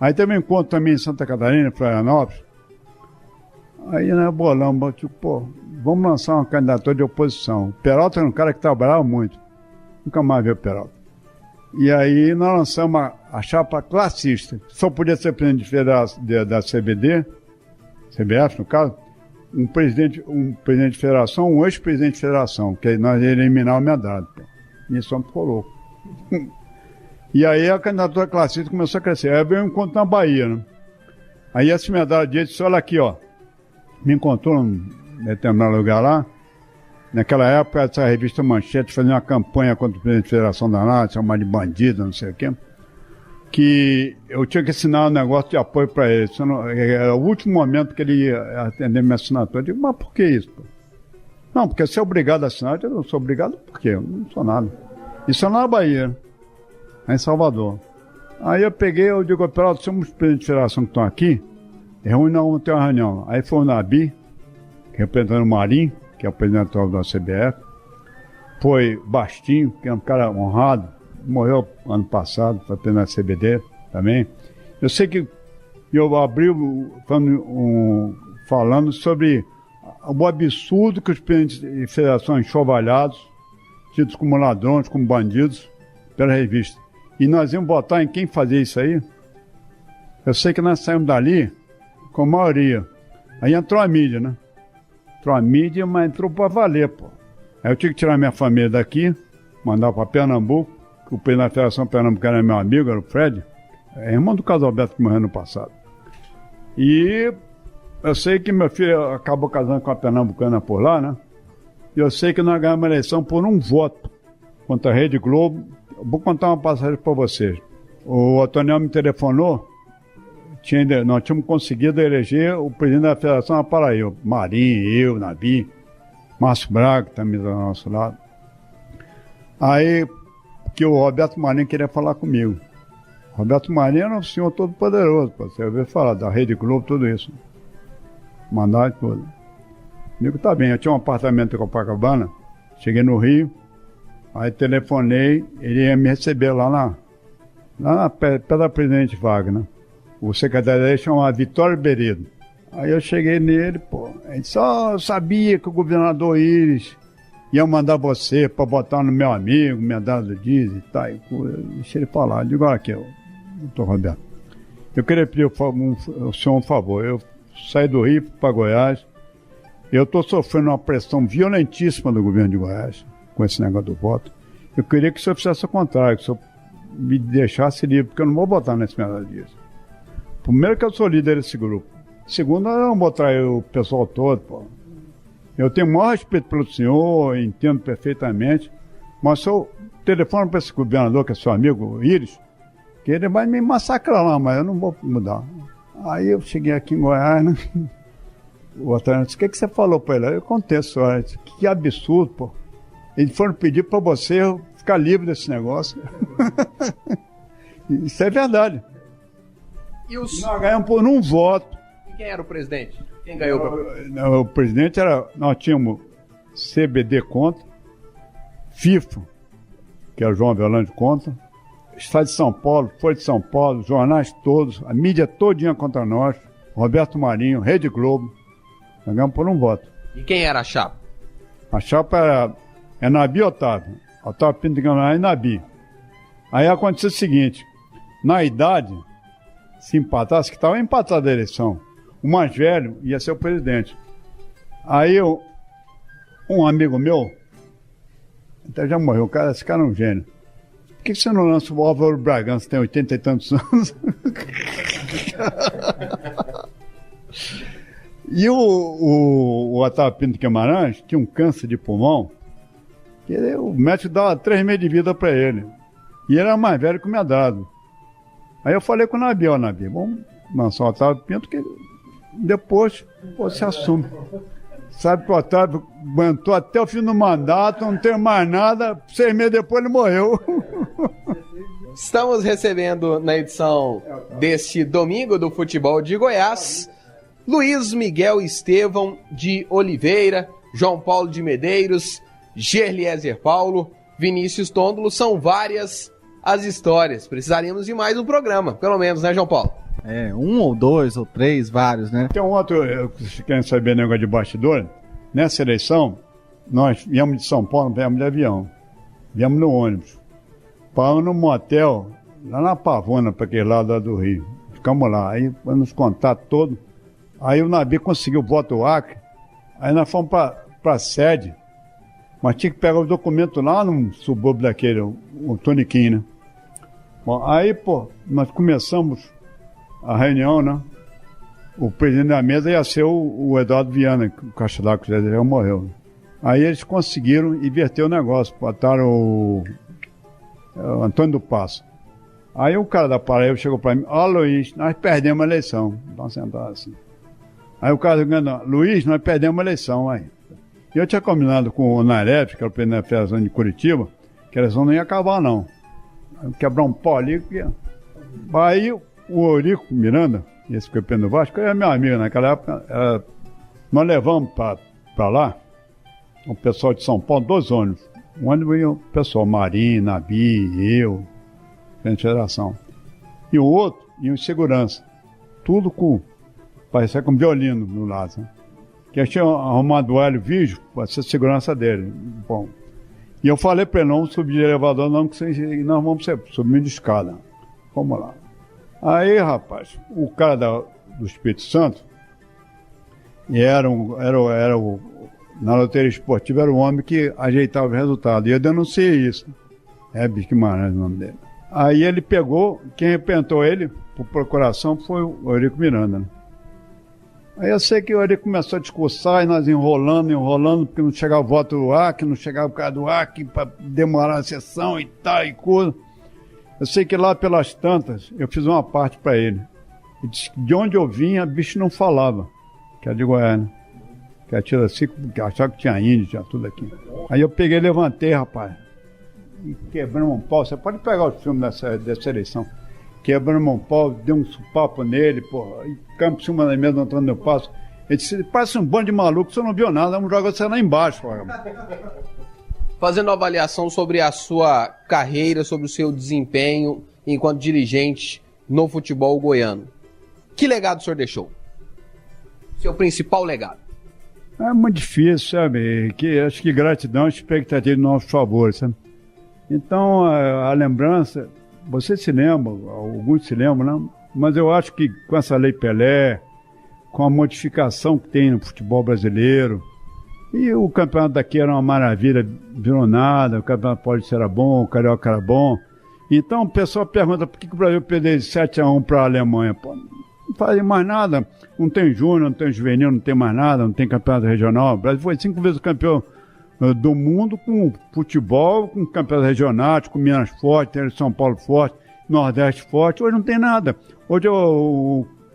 Speaker 11: Aí teve um encontro também em Santa Catarina, Florianópolis. Aí, né, bolão, tipo, pô, vamos lançar uma candidatura de oposição. O Peralta era um cara que trabalhava muito. Nunca mais vi o Peralta. E aí nós lançamos a chapa classista. Só podia ser presidente da CBD, CBF no caso, um presidente de federação, um ex-presidente de federação, que nós ia eliminar o medalha. E isso ficou louco. E aí a candidatura classista começou a crescer. Aí veio um encontro na Bahia, né? Aí esse medalha de disse, olha aqui, ó. Me encontrou num determinado lugar lá. Naquela época, essa revista Manchete fazia uma campanha contra o presidente da Federação da NATO, chamado de bandido, não sei o quê, que eu tinha que assinar um negócio de apoio para ele. Era o último momento que ele ia atender minha assinatura. Eu digo, mas por que isso? Pô? Não, porque você é obrigado a assinar. Eu não sou obrigado por quê? Eu não sou nada. Isso é na Bahia, em Salvador. Aí eu peguei, eu digo, Peralta, somos os presidentes de federação que estão aqui, vamos ter uma reunião. Aí foi o Nabi, representando o Marinho, que é o presidente atual da CBF. Foi Bastinho, que é um cara honrado, morreu ano passado, foi presidente da CBD também. Eu sei que E eu abri falando sobre o absurdo que os presidentes de federações enxovalhados, tidos como ladrões, como bandidos, pela revista. E nós íamos votar em quem fazia isso aí. Eu sei que nós saímos dali com a maioria. Aí entrou a mídia, né? Entrou a mídia, mas entrou pra valer, pô. Aí eu tive que tirar minha família daqui, mandar pra Pernambuco, que o presidente da Federação Pernambucana era meu amigo, era o Fred, irmão do Carlos Alberto que morreu no passado. E eu sei que meu filho acabou casando com a Pernambucana por lá, né? E eu sei que nós ganhamos a eleição por um voto contra a Rede Globo. Eu vou contar uma passagem pra vocês. O Otoniel me telefonou, nós tínhamos conseguido eleger o presidente da Federação da Paraíba, Marinho, eu, Nabi, Márcio Braga, também do nosso lado. Aí, que o Roberto Marinho queria falar comigo. Roberto Marinho era um senhor todo poderoso, você ouviu falar da Rede Globo, tudo isso. Mandato e tudo. Digo, tá bem, eu tinha um apartamento em Copacabana, cheguei no Rio, aí telefonei, ele ia me receber lá perto da Presidente Wagner. O secretário dele chamava Vitório Beredo. Aí eu cheguei nele, pô, ele só sabia que o governador Íris ia mandar você para botar no meu amigo, medalha do Dias e tal. Deixa ele falar. Eu digo, olha aqui, doutor Roberto, eu queria pedir ao senhor um favor. Eu saí do Rio para Goiás, eu estou sofrendo uma pressão violentíssima do governo de Goiás, com esse negócio do voto. Eu queria que o senhor fizesse o contrário, que o senhor me deixasse livre, porque eu não vou votar nesse medalha do Dias. Primeiro que eu sou líder desse grupo. Segundo, eu não vou trair o pessoal todo, pô. Eu tenho o maior respeito pelo senhor, entendo perfeitamente, mas se eu telefono para esse governador, que é seu amigo, o Íris, que ele vai me massacrar lá, mas eu não vou mudar. Aí eu cheguei aqui em Goiás, né? O Otávio disse, o que você falou para ele? Eu contei a história. Que absurdo, pô. Eles foram pedir para você ficar livre desse negócio. Isso é verdade.
Speaker 8: E os...
Speaker 11: Nós ganhamos por um voto.
Speaker 8: E quem era o presidente? Quem ganhou?
Speaker 11: O presidente era... Nós tínhamos CBD contra, FIFA, que era o João Avelange contra, Estado de São Paulo, Folha de São Paulo, jornais todos, a mídia todinha contra nós, Roberto Marinho, Rede Globo. Nós ganhamos por um voto.
Speaker 8: E quem era a chapa?
Speaker 11: A chapa era Nabi e Otávio. Otávio Pinto de Guimarães e Nabi. Aí aconteceu o seguinte, na idade... Se empatasse, que estava empatada a eleição, o mais velho ia ser o presidente. Aí um amigo meu, até já morreu, esse cara é um gênio. Por que você não lança o Álvaro Bragança, tem 80 e tantos anos? E o Otávio Pinto Guimarães tinha um câncer de pulmão, que o médico dava 3 meses de vida para ele. E ele era mais velho que o medado. Aí eu falei com o Nabi, Nabi, vamos lançar o Otávio Pinto, que depois você assume. Sabe que o Otávio aguentou até o fim do mandato, não tem mais nada, 6 meses depois ele morreu.
Speaker 8: Estamos recebendo na edição deste domingo do Futebol de Goiás, Luiz Miguel Estevão de Oliveira, João Paulo de Medeiros, Gerliezer Paulo, Vinícius Tôndolo, são várias as histórias. Precisaríamos de mais um programa, pelo menos, né, João Paulo?
Speaker 12: Um ou dois ou três, vários, né?
Speaker 11: Tem um outro, se querem saber negócio de bastidor, nessa eleição, nós viemos de São Paulo, viemos de avião, viemos no ônibus, paramos num motel, lá na Pavona, para aquele lado lá do Rio. Ficamos lá, aí nos contatos todos, aí o Nabi conseguiu o voto do Acre, aí nós fomos para a sede, mas tinha que pegar os documentos lá no subúrbio daquele, o Toniquinho, né? Bom, aí, nós começamos a reunião, né? O presidente da mesa ia ser o Eduardo Viana, o caixa d'água que já morreu. Aí eles conseguiram inverter o negócio, botaram o Antônio do Passo. Aí o cara da Paraíba chegou para mim, Luiz, nós perdemos a eleição. Vamos sentar assim. Aí o cara ganhou, Luiz, nós perdemos a eleição aí. E eu tinha combinado com o Nairef, que era o presidente da Federação de Curitiba, que a eleição não ia acabar, não. Quebrar um pau ali. Aí o Eurico Miranda, esse que foi o presidente do Vasco, era meu amigo naquela época. Nós levamos para lá o pessoal de São Paulo, 2 ônibus. Um ônibus ia o pessoal, Marinho, Nabi, eu, presidente da Federação. E o outro ia em segurança. tudo parecia com violino no lado. Né? Que eu tinha arrumado o Hélio Vídeo para ser segurança dele. Bom, e eu falei para ele, não subir de elevador não, que nós vamos subir de escada. Vamos lá. Aí, rapaz, o cara do Espírito Santo, na loteria esportiva, era o homem que ajeitava o resultado. E eu denunciei isso. Herbert Guimarães, o nome dele. Aí ele pegou, quem representou ele, por procuração, foi o Eurico Miranda. Né? Aí eu sei que o Eurico começou a discursar, e nós enrolando, porque não chegava o voto do Acre, não chegava o cara do Acre, para demorar a sessão e tal, e coisa. Eu sei que lá pelas tantas, eu fiz uma parte para ele. E disse que de onde eu vinha, bicho não falava, que era de Goiânia. Que atira assim, que achava que tinha índio, tinha tudo aqui. Aí eu peguei, levantei, rapaz, e quebramos um pau. Você pode pegar o filme dessa eleição. Quebramos um pau, deu um supapo nele, porra, e campo em cima da mesa, entrando no passo. Ele disse, parece um bando de maluco, você não viu nada, vamos jogar você lá embaixo. Porra.
Speaker 8: Fazendo uma avaliação sobre a sua carreira, sobre o seu desempenho enquanto dirigente no futebol goiano. Que legado o senhor deixou? Seu principal legado?
Speaker 11: É muito difícil, sabe? Acho que gratidão é expectativa de nossos favores, sabe? Então, a lembrança, você se lembra, alguns se lembram, né? Mas eu acho que com essa Lei Pelé, com a modificação que tem no futebol brasileiro, e o campeonato daqui era uma maravilha, virou nada, o campeonato paulista era bom, o carioca era bom. Então o pessoal pergunta por que o Brasil perdeu de 7-1 para a Alemanha. Pô, não faz mais nada, não tem júnior, não tem juvenil, não tem mais nada, não tem campeonato regional. O Brasil foi 5 vezes campeão do mundo com futebol, com campeonato regional, com Minas forte, tem São Paulo forte, Nordeste forte. Hoje não tem nada. Hoje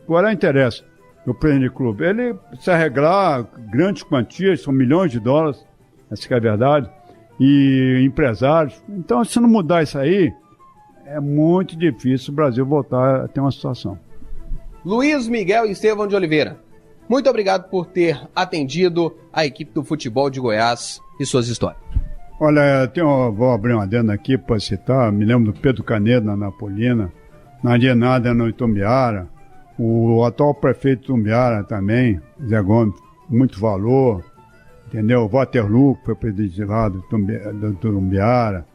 Speaker 11: qual é o interesse do presidente de clube? Ele se arreglar grandes quantias, são milhões de dólares, essa que é a verdade, e empresários. Então, se não mudar isso aí, é muito difícil o Brasil voltar a ter uma situação.
Speaker 8: Luiz Miguel Estevão de Oliveira, muito obrigado por ter atendido a equipe do futebol de Goiás e suas histórias.
Speaker 11: Olha, vou abrir uma adenda aqui para citar, me lembro do Pedro Canedo na Napolina, Nadia Nada no Itumbiara, o atual prefeito de Itumbiara também, Zé Gomes, muito valor, entendeu? Waterloo, que foi presidente lá do Itumbiara.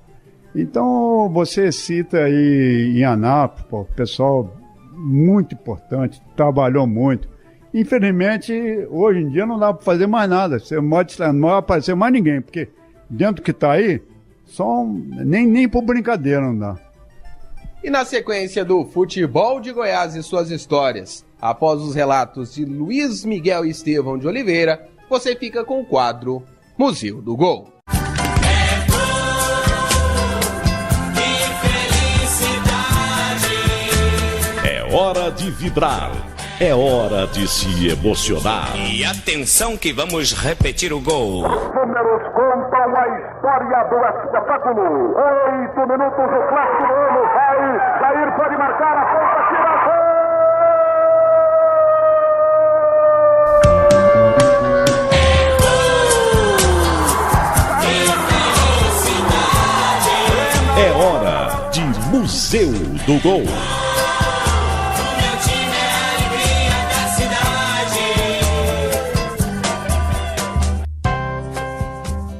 Speaker 11: Então, você cita aí em Anápolis, pô, pessoal muito importante, trabalhou muito. Infelizmente, hoje em dia não dá para fazer mais nada. Não vai aparecer mais ninguém, porque dentro que está aí, nem por brincadeira não dá.
Speaker 8: E na sequência do futebol de Goiás e suas histórias, após os relatos de Luiz Miguel Estevão de Oliveira, você fica com o quadro Museu do Gol.
Speaker 2: É hora de vibrar. É hora de se emocionar.
Speaker 14: E atenção que vamos repetir o gol.
Speaker 1: Os números contam a história do espetáculo. 8 minutos do clássico do ano. Vai, Jair pode marcar a ponta, tira
Speaker 2: a gol! É hora de Museu do Gol.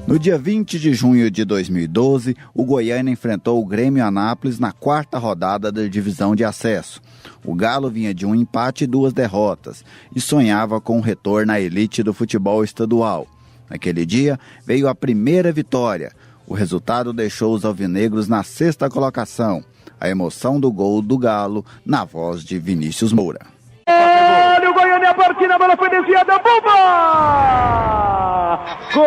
Speaker 9: No dia 20 de junho de 2012, o Goiânia enfrentou o Grêmio Anápolis na 4ª rodada da divisão de acesso. O Galo vinha de um empate e 2 derrotas e sonhava com um retorno à elite do futebol estadual. Naquele dia, veio a primeira vitória. O resultado deixou os alvinegros na 6ª colocação. A emoção do gol do Galo na voz de Vinícius Moura.
Speaker 1: Olha o Goiânia, a partida, a bola foi desviada, bomba! Gol!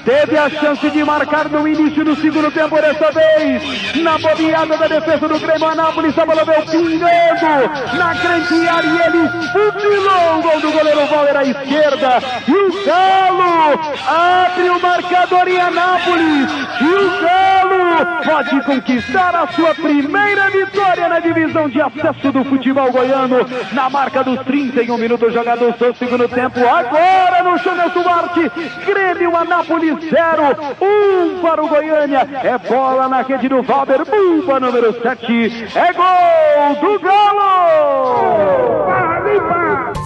Speaker 1: Teve a chance de marcar no início do segundo tempo, dessa vez na bobeada da defesa do Grêmio Anápolis, a bola veio pingando na grande área e ele fuzilou o gol do goleiro Valber à esquerda, e o Galo abre o marcador em Anápolis, e o Galo pode conquistar a sua primeira vitória na divisão de acesso do futebol goiano. Na marca dos 31 minutos, jogador seu segundo tempo. Agora no Jonas Duarte, Grêmio Anápolis 0-1 para o Goiânia. É bola na rede do Valber, Bumba, número 7. É gol do Galo!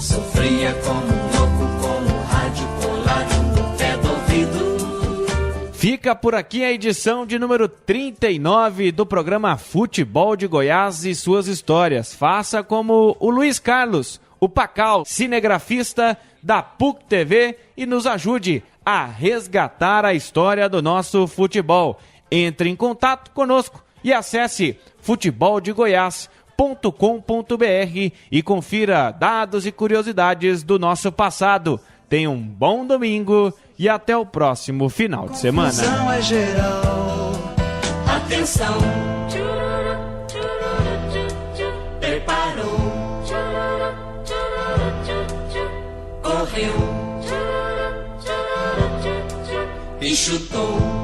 Speaker 3: Sofria como louco com o rádio colado no pé do ouvido.
Speaker 10: Fica por aqui a edição de número 39 do programa Futebol de Goiás e suas histórias. Faça como o Luiz Carlos, o Pacal, cinegrafista da PUC TV, e nos ajude a resgatar a história do nosso futebol. Entre em contato conosco e acesse futeboldegoiás.com.br e confira dados e curiosidades do nosso passado. Tenha um bom domingo e até o próximo final de semana.
Speaker 3: Confusão é geral. Atenção. Preparou. Correu. E chutou.